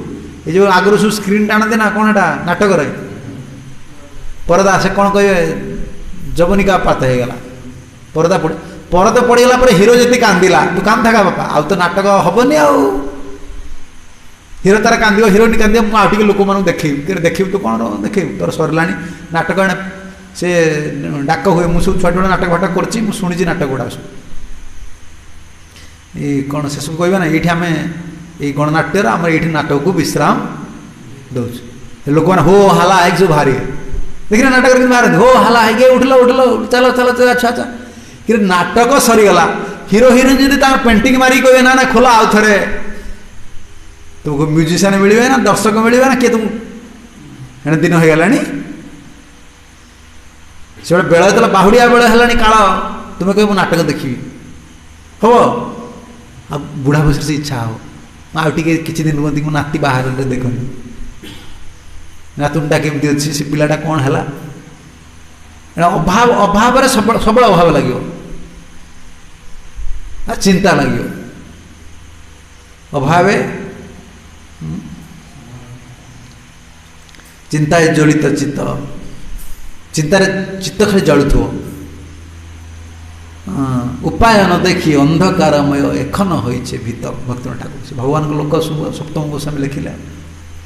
ये जो आगुरी सब स्क्रीन टाणती ना कौन है नाटक परदा से कौन कहे जवनिका पात हो गला परदा परदा पड़गला हिरो जी कांदिला तू कांद था बापा आउ तो नाटक हेनी हिरो तार कांद हिरोइन कांद मुझे लोक मैं देखी देखी तू कौन देखी तोर सरला नाटक से डाक हुए मुझे सब छुआ नाटक फाटक कर शुणी नाटक गुड़ा सब ये कौन से सब कह ना ये आम ये गणनाट्यर आम ये नाटक को विश्राम दौर लोक मैंने हो हाला है सब बाहर देखिए नाटक बाहर हो हाला है उठल उठल चलो चलो चलो अच्छा अच्छा कि नाटक सरीगला हिरो हिरोइन जी पेंटिंग मारिक कहे ना ना खोला आउ थे तुमको म्यूजिशियन मिले ना दर्शक मिले ना किए तुम दिन हो गला से बेल जो बाहुड़िया बेल है काल तुम्हें कह नाटक देखी हम आ बुढ़ा बस से इच्छा हो आउटे किसी दिन रुहती मो नाती बाहर देखनी नातुनटा केमती अच्छी से पिलाटा कौन है अभाव अभाव सब अभाव लगे चिंता लगे अभाव चिंता जड़ित चित्त चिंतार चित्त खाली जलुथो उपाय न देखी अंधकारमय एखन होइछे भीत भक्त ठाकुर से भगवान को लोक सप्तम गोस्वामी लिखिले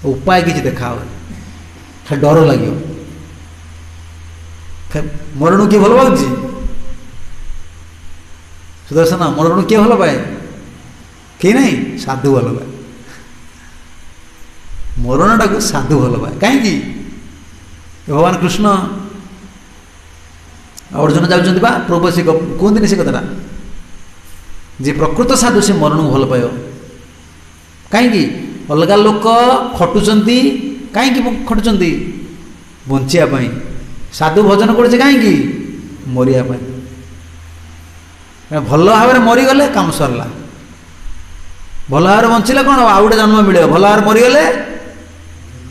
उपाय किसी देखा खाली डर लगे मरण किए भल पाऊँगी सुदर्शन मरण किए भल पाए कि नहीं साधु भल पाए मरणटा को साधु भल पाए कहीं भगवान कृष्ण अर्जुन जाऊँ प्रभु से कहते से कथा जे प्रकृत साधु से मरण को भल पाए कहीं अलग लोक खटुंट कहीं खटुंट बचापी साधु भजन करे कहीं मरिया भल भाव मरीगले काम सरला ଭଲ ଭାବରେ ବଞ୍ଚିଲେ କ'ଣ ଆଉ ଗୋଟେ ଜନ୍ମ ମିଳିବ, ଭଲ ଭାବରେ ମରିଗଲେ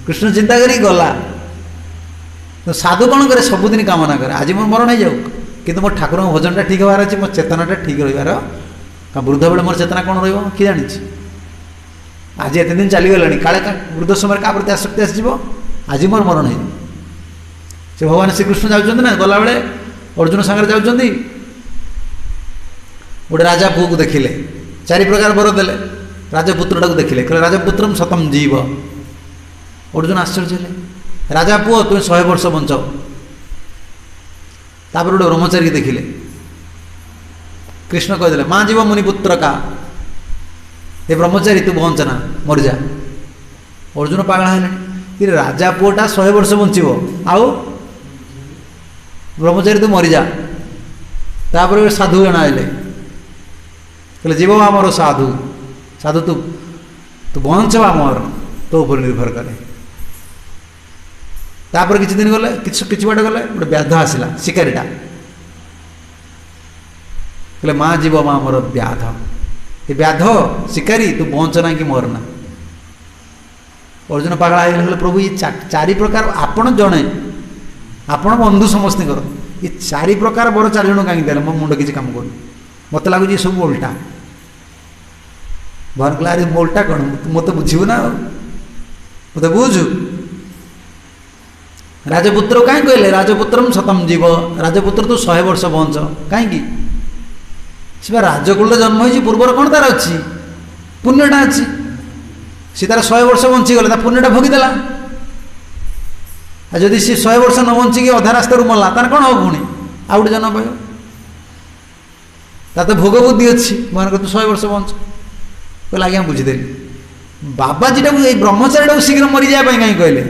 କୃଷ୍ଣ ଚିନ୍ତା କରିକି ଗଲା। ସାଧୁ କ'ଣ କରେ, ସବୁଦିନ କାମନା କରେ ଆଜି ମୋର ମରଣ ହେଇଯାଉ, କିନ୍ତୁ ମୋ ଠାକୁରଙ୍କ ଭଜନଟା ଠିକ୍ ହେବାର ଅଛି, ମୋ ଚେତନାଟା ଠିକ୍ ରହିବାର। ବୃଦ୍ଧ ବେଳେ ମୋର ଚେତନା କ'ଣ ରହିବ କିଏ ଜାଣିଛି। ଆଜି ଏତେ ଦିନ ଚାଲିଗଲାଣି, କାଳେ ବୃଦ୍ଧ ସମୟରେ କାହା ପ୍ରତି ଆସକ୍ତି ଆସିଯିବ, ଆଜି ମୋର ମରଣ ହେଇଯିବ। ସେ ଭଗବାନ ଶ୍ରୀକୃଷ୍ଣ ଯାଉଛନ୍ତି ନା, ଗଲାବେଳେ ଅର୍ଜୁନ ସାଙ୍ଗରେ ଯାଉଛନ୍ତି, ଗୋଟେ ରାଜା ପୁଅକୁ ଦେଖିଲେ, 4 ପ୍ରକାର ବର ଦେଲେ, ରାଜପୁତ୍ରଟାକୁ ଦେଖିଲେ, କହିଲେ ରାଜପୁତ୍ରମ ସତମ ଜୀବ। ଅର୍ଜୁନ ଆଶ୍ଚର୍ଯ୍ୟ ହେଲେ, ରାଜା ପୁଅ ତୁମେ 100 ବର୍ଷ ବଞ୍ଚ। ତାପରେ ଗୋଟେ ବ୍ରହ୍ମଚାରୀ ଦେଖିଲେ, କୃଷ୍ଣ କହିଦେଲେ ମା ଜୀବ ମୁନିପୁତ୍ର କା, ଏ ବ୍ରହ୍ମଚାରୀ ତୁ ବଞ୍ଚ ନା, ମରିଯା। ଅର୍ଜୁନ ପାଗଳ ହେଲେଣି, କି ରାଜା ପୁଅଟା 100 ବର୍ଷ ବଞ୍ଚିବ, ଆଉ ବ୍ରହ୍ମଚାରୀ ତୁ ମରିଯା। ତାପରେ ସାଧୁ ଜଣ ଆଇଲେ, କହିଲେ ଯିବ ଆମର ସାଧୁ, ସାଧୁ ତୁ ତୁ ବଞ୍ଚ ଆମର, ତୋ ଉପରେ ନିର୍ଭର କରେ। ତାପରେ କିଛି ଦିନ ଗଲେ, କିଛି ବାଟ ଗଲେ, ଗୋଟେ ବ୍ୟାଧ ଆସିଲା, ଶିକାରୀଟା, କହିଲେ ମା ଯିବ ମା ମୋର ବ୍ୟାଧ, ଏ ବ୍ୟାଧ ଶିକାରୀ ତୁ ବଞ୍ଚ ନା କି ମର ନା। ଅର୍ଜୁନ ପାଗଳା ହେଇଗଲେ, କହିଲେ ପ୍ରଭୁ ଏ 4 ପ୍ରକାର, ଆପଣ ଜଣେ, ଆପଣ ବନ୍ଧୁ ସମସ୍ତଙ୍କର, ଏ 4 ପ୍ରକାର ବର 4 ଜଣ କାହିଁକି ଦେଲେ, ମୋ ମୁଣ୍ଡ କିଛି କାମ କରୁନି, ମୋତେ ଲାଗୁଛି ସବୁ ଓଲଟା। ଭଗବାନ କହିଲା ଆରେ ଓଲଟା କ'ଣ, ମୋତେ ବୁଝିବୁ ନା, ମୋତେ ବୁଝୁ। ରାଜପୁତ୍ର କାହିଁ କହିଲେ, ରାଜପୁତ୍ରମ ସତମ ଜୀବ, ରାଜପୁତ୍ର ତୁ 100 ବର୍ଷ ବଞ୍ଚ। କାହିଁକି, ସେ ବା ରାଜକୁଳରେ ଜନ୍ମ ହେଇଛି, ପୂର୍ବର କ'ଣ ତାର ଅଛି, ପୁଣ୍ୟଟା ଅଛି, ସେ ତାର 100 ବର୍ଷ ବଞ୍ଚିଗଲେ, ତା ପୁଣ୍ୟଟା ଭୋଗିଦେଲା। ଆଉ ଯଦି ସେ 100 ବର୍ଷ ନ ବଞ୍ଚିକି ଅଧା ରାସ୍ତାରୁ ମଲା, ତାର କ'ଣ ହବ, ପୁଣି ଆଉ ଗୋଟେ ଜନ୍ମ ପାଇବ। ତାର ତ ଭୋଗ ବୁଦ୍ଧି ଅଛି, ଭଗବାନଙ୍କ ତୁ 100 ବର୍ଷ ବଞ୍ଚ। କହିଲେ ଆଜ୍ଞା ବୁଝିଦେଲି, ବାବାଜୀଟାକୁ ଏଇ ବ୍ରହ୍ମଚାରୀଟାକୁ ଶୀଘ୍ର ମରିଯିବା ପାଇଁ କାହିଁ କହିଲେ,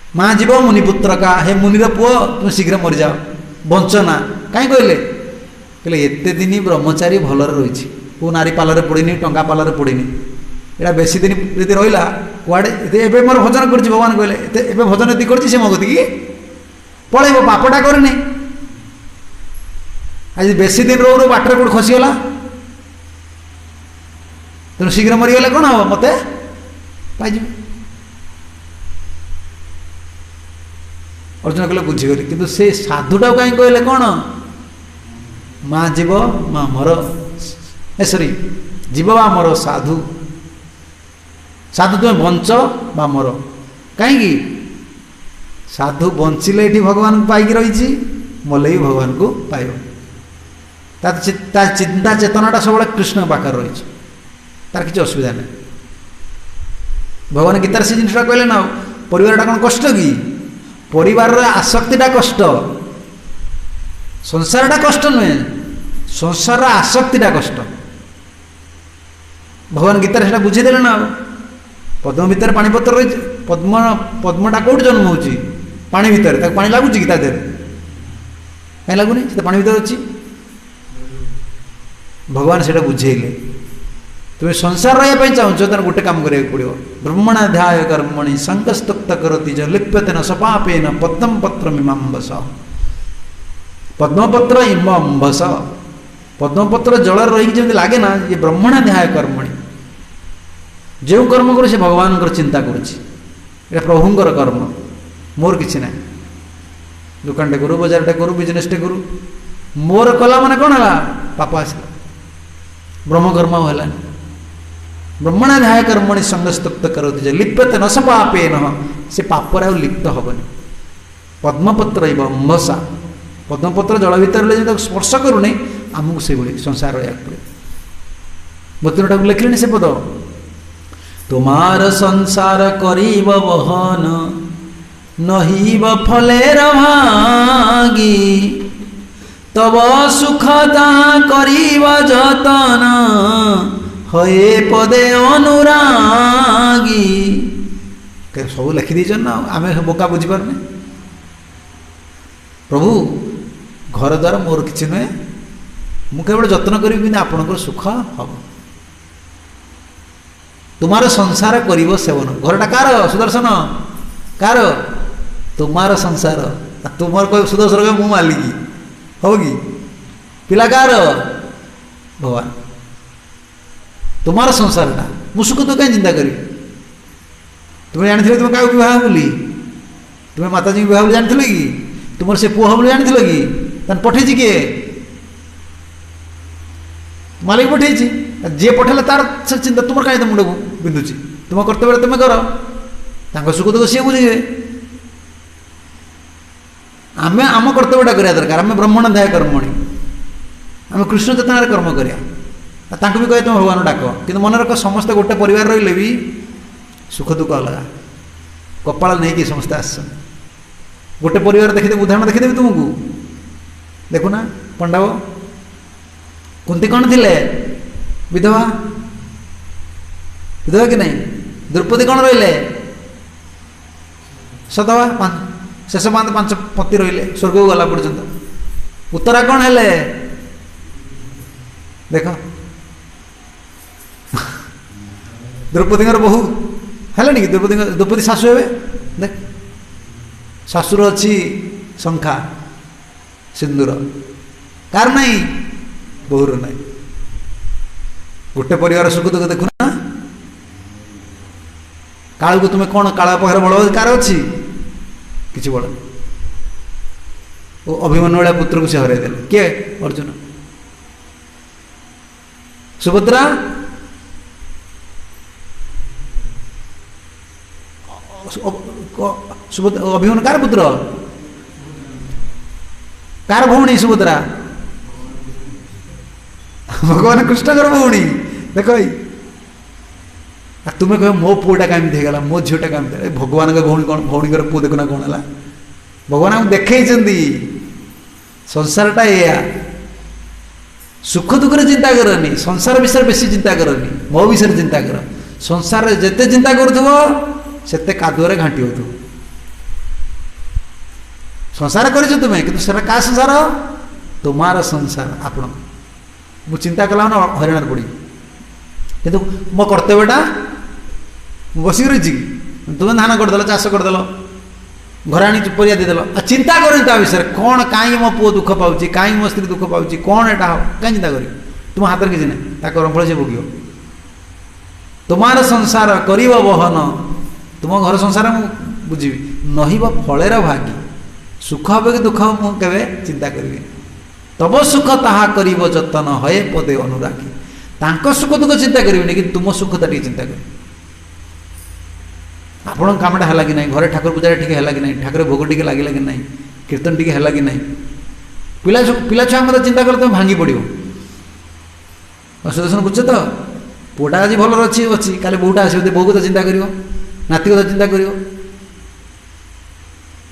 ମା ଯିବ ମୁନିପୁତ୍ର କା, ହେ ମୁନିର ପୁଅ ତୁମେ ଶୀଘ୍ର ମରିଯାଅ, ବଞ୍ଚ ନା, କାହିଁ କହିଲେ, କହିଲେ ଏତେ ଦିନ ବ୍ରହ୍ମଚାରୀ ଭଲରେ ରହିଛି, କେଉଁ ନାରୀ ପାଲରେ ପଡ଼ିନି, ଟଙ୍କା ପାଲରେ ପଡ଼ିନି, ଏଇଟା ବେଶୀ ଦିନ ଯଦି ରହିଲା କୁଆଡ଼େ, ଏବେ ମୋର ଭଜନ କରୁଛି, ଭଗବାନ କହିଲେ ଏବେ ଭଜନ ଏତିକି କରୁଛି, ସେ ମୋ କତିକି ପଳେଇବ, ପାପଟା କରିନି। ଆଜି ବେଶୀ ଦିନ ରହୁ ବାଟରେ କେଉଁଠି ଖସିଗଲା, ତେଣୁ ଶୀଘ୍ର ମରିଗଲେ କ'ଣ ହେବ, ମୋତେ ପାଇଯିବ। ଅର୍ଜୁନ କହିଲେ ବୁଝିଗଲି, କିନ୍ତୁ ସେ ସାଧୁଟାକୁ କାହିଁ କହିଲେ କ'ଣ, ମା ଯିବ ମା ମର, ଯିବ ବା ମର ସାଧୁ, ସାଧୁ ତୁମେ ବଞ୍ଚ ବା ମର। କାହିଁକି, ସାଧୁ ବଞ୍ଚିଲେ ଏଠି ଭଗବାନଙ୍କୁ ପାଇକି ରହିଛି, ମଲେ ବି ଭଗବାନଙ୍କୁ ପାଇବ। ତା ଚିନ୍ତା ଚେତନାଟା ସବୁବେଳେ କୃଷ୍ଣ ପାଖରେ ରହିଛି, ତାର କିଛି ଅସୁବିଧା ନାହିଁ। ଭଗବାନ ଗୀତାରେ ସେ ଜିନିଷଟା କହିଲେ ନା, ପରିବାରଟା କ'ଣ କଷ୍ଟ କି, ପରିବାରର ଆସକ୍ତିଟା କଷ୍ଟ, ସଂସାରଟା କଷ୍ଟ ନୁହେଁ, ସଂସାରର ଆସକ୍ତିଟା କଷ୍ଟ। ଭଗବାନ ଗୀତାରେ ସେଟା ବୁଝିଦେଲେ ନା। ପଦ୍ମ ଭିତରେ ପାଣିପତ୍ର ରହିଛି, ପଦ୍ମଟା କେଉଁଠି ଜନ୍ମ ହେଉଛି, ପାଣି ଭିତରେ, ତାକୁ ପାଣି ଲାଗୁଛି କି ତା ଦେହରେ, କାହିଁ ଲାଗୁନି, ସେ ତ ପାଣି ଭିତରେ ଅଛି। ଭଗବାନ ସେଇଟା ବୁଝେଇଲେ, ତୁମେ ସଂସାର ରହିବା ପାଇଁ ଚାହୁଁଛ, ତାହେଲେ ଗୋଟେ କାମ କରିବାକୁ ପଡ଼ିବ, ବ୍ରହ୍ମଣାଧ୍ୟାୟ କର୍ମଣି ସଂକସ୍ତକ୍ତ କରତି ଯ ଲିପ୍ୟତେ ନ ସପାପେନ ପଦ୍ମପତ୍ର ମିମାମ୍ବସ। ପଦ୍ମପତ୍ର ଇମମ୍ବସ, ପଦ୍ମପତ୍ର ଜଳରେ ରହିକି ଯେମିତି ଲାଗେ ନା, ଇଏ ବ୍ରହ୍ମଣାଧ୍ୟାୟ କର୍ମଣି, ଯେଉଁ କର୍ମ କରୁ ସେ ଭଗବାନଙ୍କର ଚିନ୍ତା କରୁଛି, ଏଇଟା ପ୍ରଭୁଙ୍କର କର୍ମ, ମୋର କିଛି ନାହିଁ। ଦୋକାନଟେ କରୁ, ବଜାରଟେ କରୁ, ବିଜନେସଟେ କରୁ, ମୋର କଲା ମାନେ କ'ଣ ହେଲା, ପାପ ଆସିଲା, ବ୍ରହ୍ମକର୍ମ ଆଉ ହେଲାନି। ବ୍ରହ୍ମଣାଧ୍ୟାୟ କର୍ମଣି ସଂଗସ୍ତକ୍ତ କରତି ଯେ ଲିପ୍ୟତେ ନ ସପାପେନ, ସେ ପାପରେ ଆଉ ଲିପ୍ତ ହେବନି। ପଦ୍ମପତ୍ର ଇବ ଅମ୍ବସା, ପଦ୍ମପତ୍ର ଜଳ ଭିତରେ ରହିଲେ ତାକୁ ସ୍ପର୍ଶ କରୁନି, ଆମକୁ ସେଇଭଳି ସଂସାର ରହିବାକୁ ପଡ଼ିବ। ଭକ୍ତି ଠାକୁର ଲେଖିଲେଣି ସେ ପଦ, ତୁମାର ସଂସାର କରିବ ବହନ, ନହିବ ଫଲେର ଭାଗି, তব সুখতা করিব যতন হয়ে পদে অনুরাগী। ସବୁ ଲେଖିଦେଇଛନ୍ତି ନା, ଆମେ ବୋକା ବୁଝିପାରୁନେ। ପ୍ରଭୁ ଘର ଦ୍ୱାରା ମୋର କିଛି ନୁହେଁ, ମୁଁ କେବଳ ଯତ୍ନ କରିବି କିନ୍ତୁ ଆପଣଙ୍କର ସୁଖ ହେବ। ତୁମାର ସଂସାର କରିବ ସେବନ, ଘରଟା କାହାର? ସୁଦର୍ଶନ କାହାର? ତୁମାର ସଂସାର। ତୁମର କହିବ ସୁଦର୍ଶନ, କହିବ ମୁଁ ମାଲିକି, ହବ କି? ପିଲା କାହାର? ଭଗବାନ। तुम्हारा संसारटा मु सुख दुख कहीं चिंता करी तुम्हें जानी तुम क्या विवाह बोली तुम्हें माताजी विवाह बोली जानी कि तुम से पुआ बोली जानी कि तान पठेছি किए मालिक पठेছি जे पठेला तार चिंता तुम कहीं मुंड को बिंदुची तुम कर्तव्य तुम कर सुख दुख सी बुझे आम आम कर्तव्यटा करा दरकार आम ब्रह्मण ध्याय कर्मणि आम कृष्ण चेतनार कर्म करा भी कहे तुम भगवान डाक कि मन रख समस्ते गोटे परिवार रही भी सुख दुख अलग कपाल नहीं कि समस्ते आस गोटे परिवार देखिदेवी उदाहरण देखिदेवी तुमको देखुना पंडव कुंती कौन थिले विधवा विधवा कि नहीं द्रौपदी कौन रहिले सधवा शेष पांच पांच पति रहिले स्वर्ग को गला पर्यंत उत्तरा कौन हेले देख द्रौपदी बहु है द्रौपदी शाशु हे देख शाशुर अच्छी शंखा सिंदूर कार नहीं बहुर नहीं गोटे परिवार सुख दुख देखुना काल को तुम्हें कौन काला पाखे बल कार अच्छी किसी बल अभिमन्यु वाला पुत्र को से हर किए अर्जुन सुभद्रा अभिमन्यु कार पुत्र कार भौणी सुभद्रा भगवान कृष्ण भौणी देख तुम्हें कह मो पुआटा कमी होगा मो झीटा कमी भगवान भौणी कौन भौणी पुओ देखना कौन है भगवान आम देखे संसारटा या सुख दुख चिंता करनी संसार विषय बेसी चिंता करनी मो विषय चिंता कर संसार जिते चिंता करते कादुआ घाटी हो संसार कर तुम्हें कि क्या संसार तुम्हारा संसार आपण मु चिंता कला हरियाणा पड़ी कि मो कर्तव्यटा बसिक रही तुम्हें धान करदेल चाष करदेल घर आनी परिया देदेल चिंता कर विषय कौन कहीं मो पुओ दुख पाँच कहीं मो स्त्री दुख पाँच कौन एटा कहीं चिंता कर तुम हाथ किसी ना कर्मफल से भोग तुम्हार संसार कर बहन तुम घर संसार बुझी नहिब फलेर भागी सुख हे कि दुख मुझे चिंता करी तब सुख ताहा करिब जतन हये पदे अनुरागी तांको सुख दुख चिंता करेंगे कि तुम सुखता टी चिंता कर आपण कामटा है कि नहीं घरे ठाकुर पूजा टी है कि नहीं ठाकुर भोग टी लगे कि नहीं कीर्तन टी है कि नहीं पिला छुआ मत चिंता कले तुम भांगी पड़ो सुदर्शन बुझे तो पुआटा आज भल अच्छी अच्छी काली बोटा आस बो को चिंता कर नाती को चिंता कर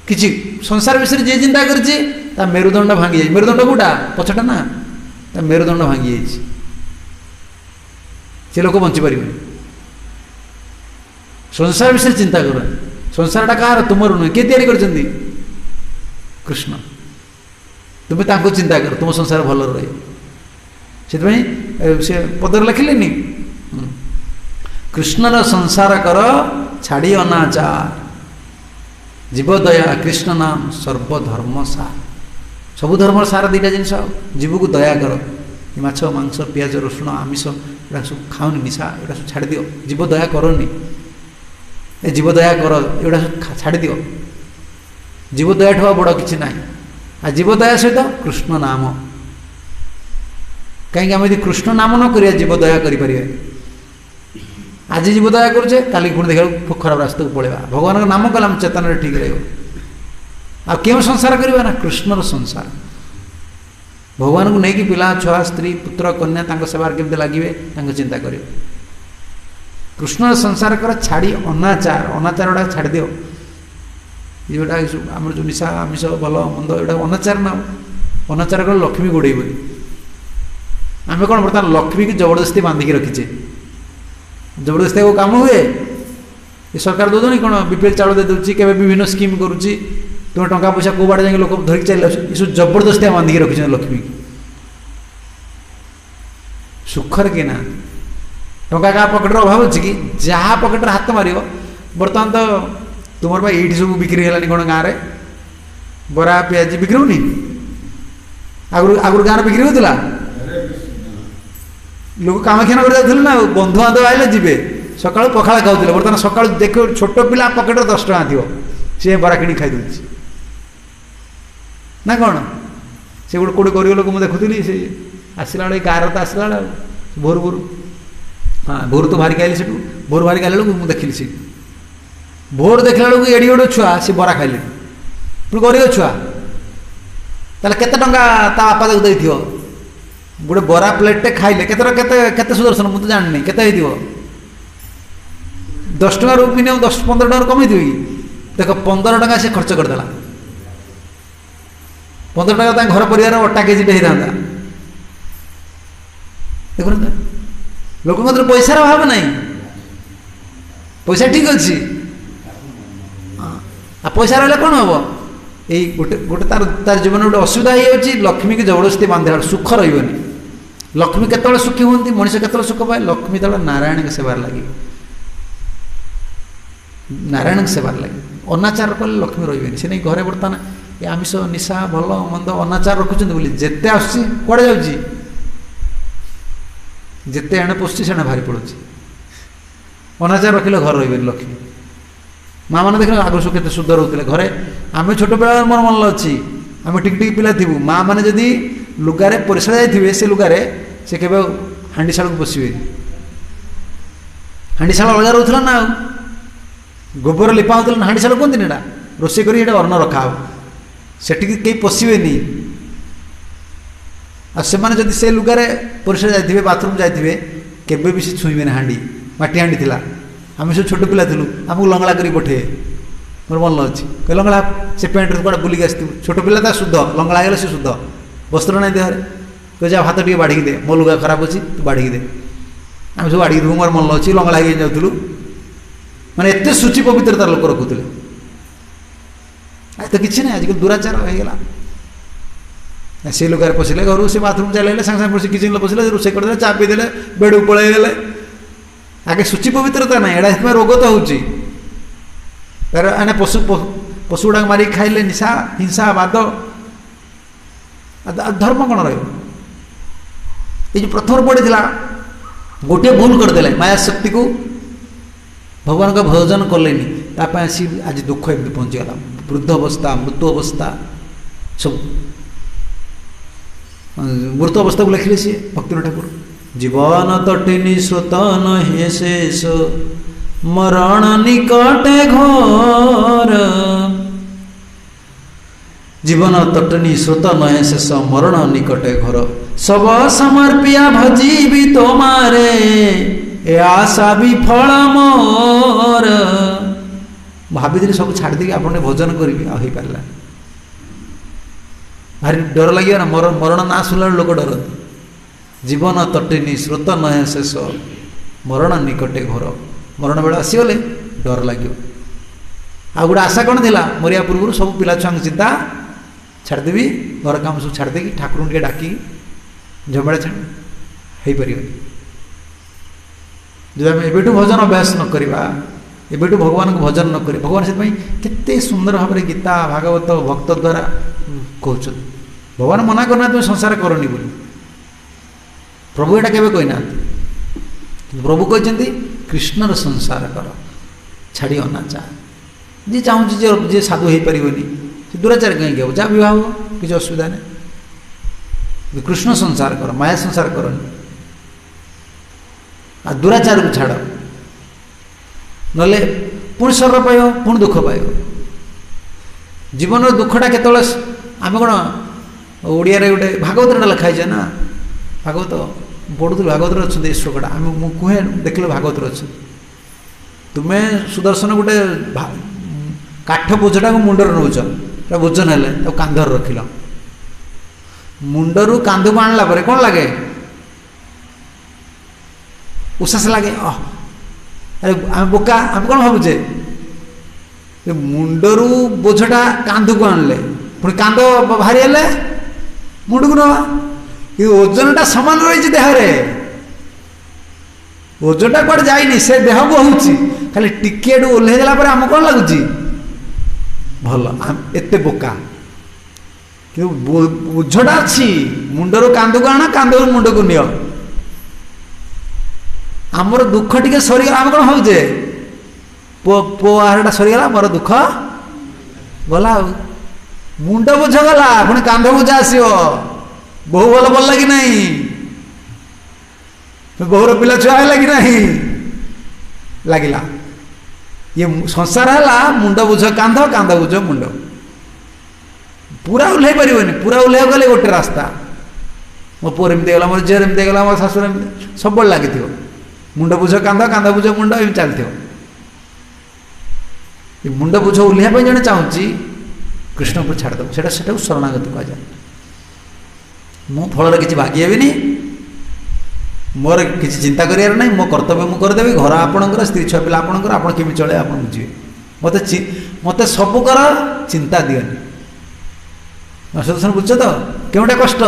किसी संसार विषय जी चिंता कर मेरुदंड भांगी जाए मेरुदंड कौटा पछटा ना मेरुदंड भांगी जाए से लोक बंची पारे संसार विषय चिंता कर संसारटा कह तुम नुहे किए तैयारी कर कृष्ण तुम्हें चिंता कर तुम संसार भल रही से पदर लिखिले कृष्णर संसार कर छाड़ी अनाचार जीव दया कृष्ण नाम सर्वधर्म सार सबु धर्म सार दुटा जिन जीव को दया कर माछ मांस पियाज रसुण आमिष एटा सब खाओनी निशा एटा सब छाड़ दियो जीव दया करनी ए जीव दया कर एटा सब छाड़ दियो जीव दया ठुआ बड़ किसी ना आ जीव दया सहित कृष्ण नाम कहीं आम यदि कृष्ण नाम न करिया जीव दया करें आज जीव दया करुचे काली पुणी देखा खराब रास्ता को पड़ेगा भगवान का नाम कला चेतन ठीक रही आ क्यों संसार करवा ना कृष्णर संसार भगवान को लेकिन पिला छुआ स्त्री पुत्र कन्या सेवार केमती लगे चिंता कर कृष्णर संसार कर छाड़ी अनाचार अनाचार गुड़ा छाड़ दियो जोटा आम जो निशा आमिष भल मंद एटा अनाचार ना अनाचार कर लक्ष्मी गोड़ेब आम कौन बर्तमान लक्ष्मी की जबरदस्ती बांधिकी रखीचे जबरदस्ती को काम हुए ये सरकार दौन कौन बीपीएल चाउल दे दूसरी के विभिन्न स्कीम करुच्ची तुम्हें टंका पैसा कौ बाड़े जाए लोक धरिक चल सब जबरदस्ती बांधिकी रखी लक्ष्मी की सुखर कि ना टंका क्या पकेट अभाव अच्छी कि जहाँ पकेट हाथ मार बर्तमान तो तुम ये सब बिक्री है कौन गाँव में बरा पियाजी बिक्री होनी आगुरी गाँव बिक्री होता लोक कामाख्या नगर जाऊଥିଲେ ନା ବନ୍ଧୁବାନ୍ଧବ ଆଇଲେ ଯିବେ ସକାଳୁ ପଖାଳ ଖାଉଥିଲେ ବର୍ତ୍ତମାନ ସକାଳୁ ଦେଖ ଛୋଟ ପିଲା ପକେଟରେ 10 ଟଙ୍କା ଥିବ ସେ ବରା କିଣି ଖାଇ ଦଉଛି ନା କ'ଣ ସେ ଗୋଟେ ଗରିବ ଲୋକ ମୁଁ ଦେଖୁଥିଲି ସେ ଆସିଲା ବେଳେ ଗାଁର ତ ଆସିଲା ବେଳେ ଭୋରୁ ଭୋରୁ ହଁ ଭୋରୁ ତ ବାହାରିକି ଆଇଲେ ସେଠୁ ଭୋରୁ ବାହାରିକି ଆଇଲା ବେଳକୁ ମୁଁ ଦେଖିଲି ସେଠି ଭୋରୁ ଦେଖିଲା ବେଳକୁ ଏଡ଼ି ଗୋଟେ ଛୁଆ ସେ ବରା ଖାଇଲେ ପୁଣି ଗରିବ ଛୁଆ ତାହେଲେ କେତେ ଟଙ୍କା ତା ବାପା ତାକୁ ଦେଇଥିବ गोटे बरा प्लेटे खाइले केते सुदर्शन मुझे जाननी केते ହେଇଥିବ 10 टଙ୍କା मिनिमम 10-15 टଙ୍କା कमी थी देख 15 टଙ୍କା से खर्च करदेला 15 टଙ୍କା घर परिवार अटा केजी होता देखो लोक पैसार अभाव ना पैसा ठीक अच्छी पैसा रहा कौन हम यही गोटे तार जीवन गोटे असुविधा हो लक्ष्मी की जबरदस्ती बांधे सुख रही लक्ष्मी केतବେଳେ सुखी होती मनीष केतବେଳେ सुख पाए लक्ष्मी तक नारायण के सेवार लगे नारायण के सेवार लगे अनाचार कले लक्ष्मी रही से नहीं घरे बर्तमान ये आमिष निशा भल मंद अनाचार रखुच्च बोली जिते आसुड़े जाऊँगी जिते एणे पोषी से भारी पड़ू अनाचार रखिले घर रही लक्ष्मी माँ मैंने देख आगे सब के शुद्ध रोते घरे आम छोट पिला मोर मन अच्छी आम टिक टिक पिला थी माँ मैंने जदि लुगारे परिश्रा जाइए से लुगारे से केवल हांडीशाल को पशे हांडीशाल अलग रोला ना गोबर लिपा होता हांडीशाल कहते ना रोसे कर अन्न रखा से कई पशे आने से लुगारे परिश्रा जाइए बाथरूम जाइए केवे भी छुईबे हांडी माटी हांडी थिला आम सब छोट पिला थिलु आमको लंगड़ा कर पठे मोर मन अच्छी कह लंगड़ा से पेंट कड़ा बुलिक आस छोट पिला ता शुद्ध लंगड़ा गले से शुद्ध वस्त्र ना देहरे कह जा हाथ टे बाढ़ी दे मो लुगा खराब अच्छी तू बाढ़ी दे आम सब बाढ़ी देव मोर मन अच्छी लंगड़ा हो जाऊँ मैंने एत शुचि पवित्रता लोक रखुले आज तो किसी ना आजकल दुराचार हो गला से लुगार पशिले घर से बाथरूम चलाइले सागे सागे पशि किचन पशिले रोसे करदे चा पी देले बेड पड़े गले आगे शुचि पवित्रता ना एड़ा रोग तो होची पशु पशु गुड़ा मारिक खाइले निशा हिंसा बाद धर्म कौन रही प्रथम पड़ा गोटे भूल करदे माया शक्ति को भगवान का भजन कले आसी आज दुख एमती पहुँचीगला वृद्ध अवस्था मृत्यु अवस्था सब मृत्यु अवस्था को लिखिले सी भक्तिनाथ ठाकुर जीवन तटिनी स्रोत नहे शेष मरण निकटे घर जीवन तटनी स्रोत नहे शेष मरण निकटे घर सब समर्पिया भजीबी तोमारे ए आशा विफल मोर भाभी सब छाड़ देगी आप भजन करी हो पारा भारी डर लगे ना मरण ना शुणला लोक डर जीवन तटिनी स्रोत नहे शेष मरण निकटे घर मरण बेला आसीगले डर लगे आ गोटे आशा कौन थी मरिया पूर्व सब पिला छुआ चिंता छाड़देवी घर काम सब छाड़दे ठाकुर टे डाकी झमेड़ा छाड़ हो पार जो आम एबेठू भजन अभ्यास न करवा एबेठू भगवान को भजन न कर भगवान से केते सुंदर भाव में गीता भागवत भक्त द्वारा कहते भगवान मना करना तुम संसार करनी बोली प्रभु एटा केबे कहना प्रभु कहते कृष्णर संसार कर छाड़ी अनाचार जी चाहूँ जी साधु हो पारनी से दुराचार कहीं जहाँ विवाह हो किसी असुविधा नहीं कृष्ण संसार कर माया संसार करनी आ दुराचार को छाड़ नले पुणी स्वर्ग पाइब पुणी दुख पाइब जीवन दुखटा के आम कौन ओडिया गोटे भागवत लिखाई ना भागवत पढ़ुल भागवत अच्छा श्लोकटा आम मुझे देखिल भागवत अच्छे तुम्हें सुदर्शन गोटे काठ बोझटा को मुंडर नौच बोझन है कांधर रखिल मुंडरू कांध को आणला पर कौन लगे उसास लगे अरे आम बोका आम कौन भावुचे मुंडरू बोझटा कांध को आणले पुणी कांध भारी हेले मुंड को नवा कि ओजनटा सामान रही देहरे ओजनटा कौन जाइनी से देह को होची खाली टिके ओह्लई देला पर आम कौन लगुच भल एत बोका कि बोझटा अच्छी मुंडरू कांध को आण कांध मुंड को नियो आमर दुख टिके सरीगला आम कौन होजे पो आहारटा सरीगला मोर दुख गला मुंड बोझ गला पुणी कांध बोझ आसो बहु भल पड़ा कि नहीं बहुर पिला छुआ है कि नहीं लगिला ये संसार है मुंड बुझ कांध कांध बुझ मुंड पूरा ओह्ल पारे पूरा ओह्ल गले गोटे रास्ता मो पुअर एमती गला मोर झील एमती गला मोर शाशुर सब लगी मुंड बुझ कांध कांध बुझ मुंड एम चलती मुंड बुझ ओह्लैया जड़े चाहूँगी कृष्ण को छाड़देव से शरणागति कह जाए मो फल किसी भागी मोर किसी चिंता करार ना मो कर्तव्य मुझे करदेवी घर आपणकर स्त्री छुआ पिला आपणकर आप केमी चले आप बुझे मत मत सब कर चिंता दियनि सुदर्शन बुझ तो केउटा कष्ट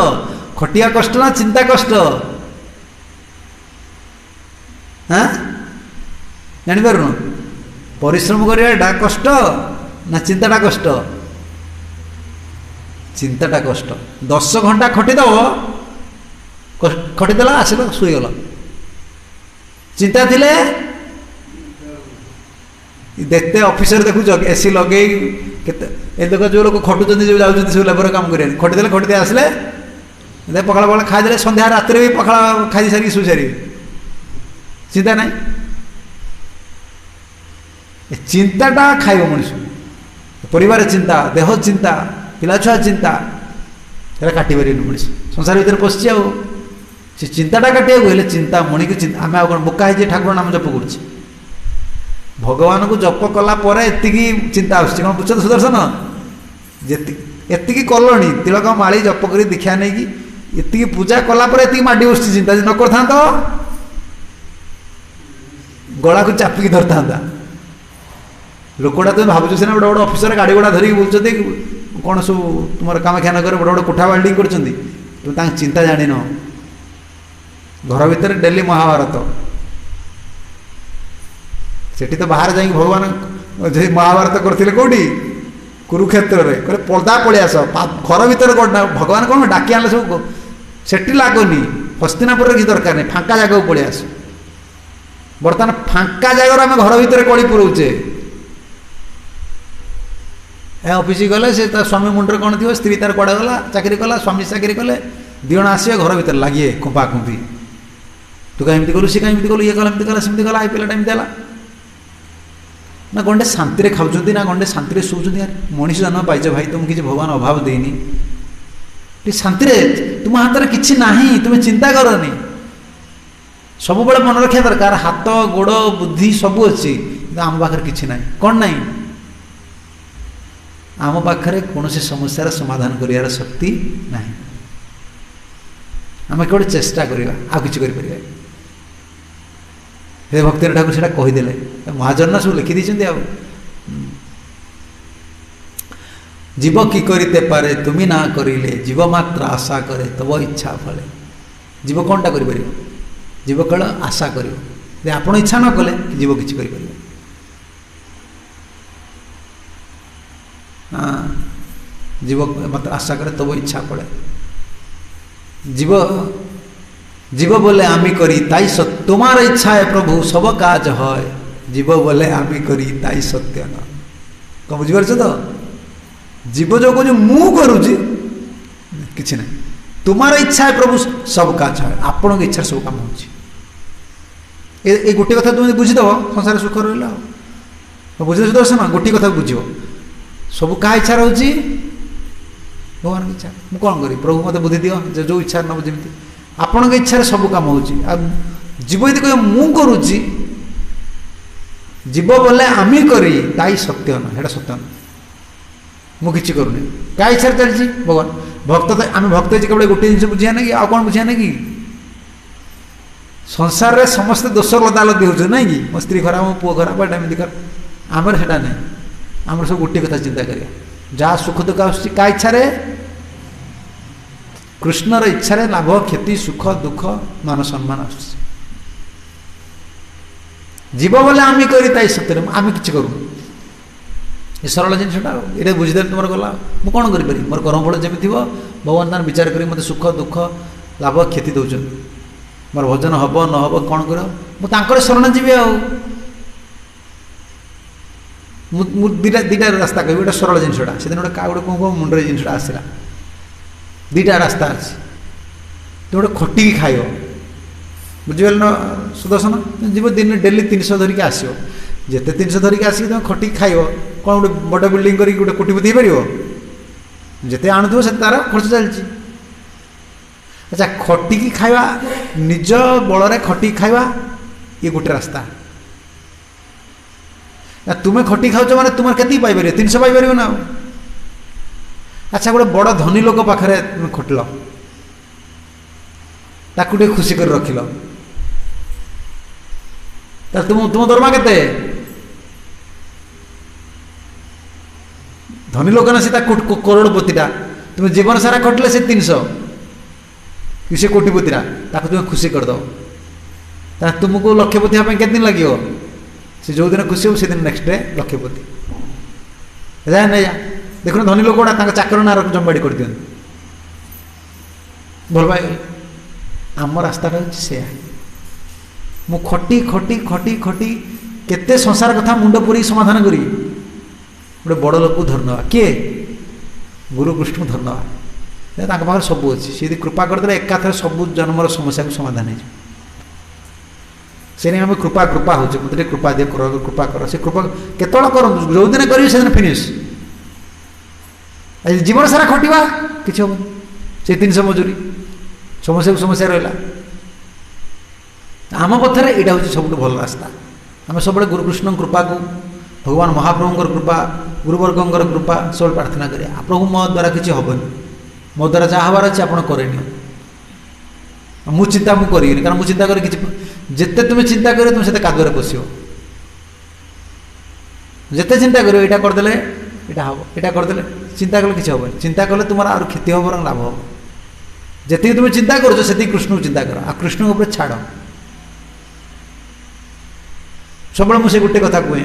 खटिया कष्ट ना चिंता कष्ट हाँ जापर परिश्रम करवाटा कष्ट ना चिंताटा कष्ट चिंताटा कष्ट 10 घंटा खटिदेव खटिदेला आसिल शुईगल चिंता थिले देखते ऑफिसर देखु एसी लगे देख जो लोग खटुच्च जो जाऊँ सब लेबर काम कर खटिदेले खटिदे आसले पखाड़ पखाड़ खाईदे सन्ध्या रात भी पखाड़ खाई सारी शुई सारी चिंता ना चिंताटा खाइब मनीष परिवार चिंता देह चिंता पिला छुआ चिंता काटी पारे मनीष संसार भर पशि आ से चिंताटा काटिया हेल्ले चिंता मणि की चिंता आम कौन बोका है ठाकुर नाम जप कर भगवान को जप कला एति चिंता आस कौन बुझ सुदर्शन जी कलनी तिलक माड़ी जप कर दीक्षा नहीं कि पूजा कलापर एति माडी बस चिंता न कर था गला को चापिकी धर था लोकटा तुम भावुँ सीना गोटे गोटे अफिसर गाड़ी गुड़ा धरिकी बुलते कौन सब तुम कामाख्या नगर गोटे गोटे कोठा बिल्डिंग कर तुम चिंता जान घर भितर डेली महाभारत सेठी तो बाहर जाइए भगवान महाभारत करते कौटी कुरुक्षेत्र में कहले पर्दा पलि आस घर भर भगवान कौन डाकी आने सब सेठी लगनी हस्तिनापुर किसी दरकार नहीं फांका जगह पलि आस बर्तमान फांका जगह आम घर भितर कड़ी पुरोचे ऑफिस गले से स्वामी मुंडे कौन थी स्त्री तार कड़े गला चाकरी कला स्वामी चाकरी कले दिण आसे घर भर लगे खुंपा खुंपी तू कहीं कलु सी कहीं कलु ये कला कला सेमती कला पिलाटा एमती है ना गंडे शांति खाऊँ ना गंडे शांति शोचुं मनीष जन्म पाइच भाई तुम किसी भगवान अभाव देनी शांति तुम हाथ में किसी ना तुम्हें चिंता करनी सब बड़े मन रखा दरकार हाथ गोड़ बुद्धि सब अच्छी आम पाखे किसी ना कौन ना आम पाखे कौन समस्यार समाधान कर शक्ति ना आम केवल चेष्टा करवा आ कि हे भक्ति ठाकुर से कहीदे महाजन सब लिखिदी जीव कि करते पारे तुम ना करिले जीव मात्र आशा करे तब इच्छा फले जीव कौनटा कर जीव केवल आशा कर आप इच्छा न कले जीव किसी कर जीव मात्र आशा करे तब इच्छा फले जीव जीव बोले आमी करी ताई सत्य तुम्हार इच्छा है प्रभु सब काज है जीव बोले आमी करी ताई सत्य न कौन बुझीपार तो जीव जो कह मु करुँच कि ना तुम्हार इच्छा है प्रभु सब काज है आपण इच्छा सब कम हो गोटे कथा तुम बुझीदेव संसार सुख रहा बुझे सुदर्शन गोटे कथा बुझ सब क्या इच्छा रोचे भगवान की इच्छा मुझे कौन करी प्रभु मत बुद्धि दियो जो इच्छा नब जमी आपण इच्छा सब कम हो जीव यदि कह मु करुँच जीव बोले आमी करी ताई सत्य न है सत्य न मुझे करूनी क्या इच्छा चलती भगवान भक्त तो आम भक्त केवल गोटे जिन बुझा ना कि आउ कौन बुझा ना कि संसार में समस्ते दोष लदालदी हो ना कि मो स्त्री खराब मो पुओ खराब एटा एमती कर आमर सेटा नहीं आमर सब गोटे कथा चिंता करिया जहाँ सुख दुख आस इच्छा कृष्णर इच्छा लाभ क्षति सुख दुख मान सम्मान आस जीव बोले आम करी सत्य आम कि करूँ ये सरल जिनसा ये बुझीदे तुम गला मुझे कौन करी मोर कर्मफल जमी थी भगवान तार विचार कर मत सुख दुख लाभ क्षति दौरान मोर भजन हम न हम कौन कर मुझे शरण जीवी दुटा दुटा रास्ता कह गोटे सरल जिनसा से दिन गोटे क्या गोटे कौन मुंडे जिनसा आसला दुटा रास्ता अच्छे तो गोटे खटिकी खाइब बुझिपार न सुदर्शन जीव दिन डेली 300 धरिकी आसो जिते 300 धरिकी आसिक तुम खटिकी खाइब कौन गोटे बड़ बिल्डिंग कर गोटे कोटिपति हो पार जिते आणुव से तार खर्च चलती। अच्छा खटिकी खाइबा निज बल खटिकी खाइबा ये गोटे रास्ता तुम्हें खटिकी खाऊच मैंने तुम के पाइपर 300 पाइपर ना। अच्छा गोटे बड़ धनी लोक पाखे तुम खटल ताकू टे खुशी कर रखिल तुम तुम दरमा के धनी लोक ना सीता करोड़पतिटा तुम जीवन सारा खटले से 300 कि से कोटिपतिरा ताकू तुम खुशी करद तुमको लक्षपति हाँ के दिन लगे से जो दिन खुशी हो से दिन नेक्स्ट डे लक्षपति जा नहीं जा देखो धनी लोक गुड़ा चाकर ना जमाड़ी कर दिखाँ भल पाए आम रास्ता से मु खटी खटी खटी खटी केते संसार कथा मुंड पूरी समाधान करी गोटे बड़ लोक धन्यवाद किए गुरु कृष्ण धन्यवाद पाखे सब अच्छी सी कृपा करदे एकाथर सब जन्मर समस्या को समाधान हो से आम कृपा कृपा हो मतलब कृपा दे कर कृपा कर से कृपा केत कर जो दिन करेंगे से दिन फिनिश जीवन सारा खटिबा किसी हम से 300 मजूरी समस्या को समस्या रहा आम पथर यहाँ हूँ सब भल रास्ता आम सब गुरुकृष्ण कृपा को भगवान महाप्रभुंर कृपा गुरुवर्गर कृपा सब प्रार्थना करिया प्रभु मो द्वारा किसी हेनी मो द्वारा जहाँ हबार अच्छे आप करेनि मु चिंता मुझे करी कारण मुझे चिंता कर जिते तुम्हें चिंता कर तुम से कादुरे पश जिते चिंता कर यहाँ करदे यहाँ हम यहाँ करदे चिंता कले किसी हेनी चिंता कले तुम और क्षति हम बर लाभ हम जी तुम्हें चिंता कर कृष्ण को चिंता कर आ कृष्ण ऊपर छाड़ सब मुझे गोटे कथा कहे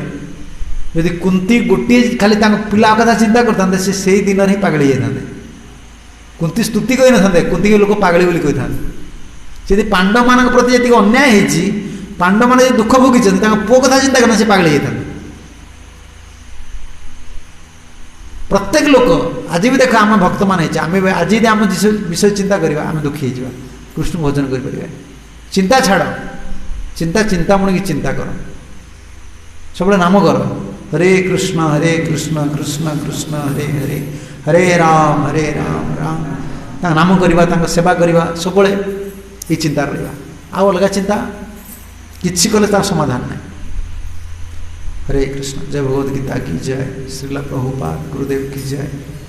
यदि कुंती गोटे खाली पिला कथा चिंता करते से दिन ही पागल जाते कुंती स्तुति कही न कुंती के लोक पागली बोली कही था से पांडव मान प्रति जी अन्याय होती पांडव मैंने दुख भोगी पुओ कथा चिंता करना से पागल जाता प्रत्येक लोक आज भी देख आम भक्त मान आम आज आम विषय चिंता करवा आम दुखी हो कृष्ण भोजन कर चिंता छाड़ चिंता चिंतामणि की चिंता कर सब नाम कर हरे कृष्ण कृष्ण कृष्ण हरे हरे हरे राम राम नाम करवा सेवा करवा सब ये चिंता रहा आउ अलग चिंता किसी कले तार समाधान नहीं। हरे कृष्ण जय भगवद गीता की जय श्रीला प्रभुपाद गुरुदेव की जय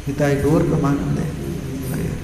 गीता गौर प्रमानंद हरे हरे।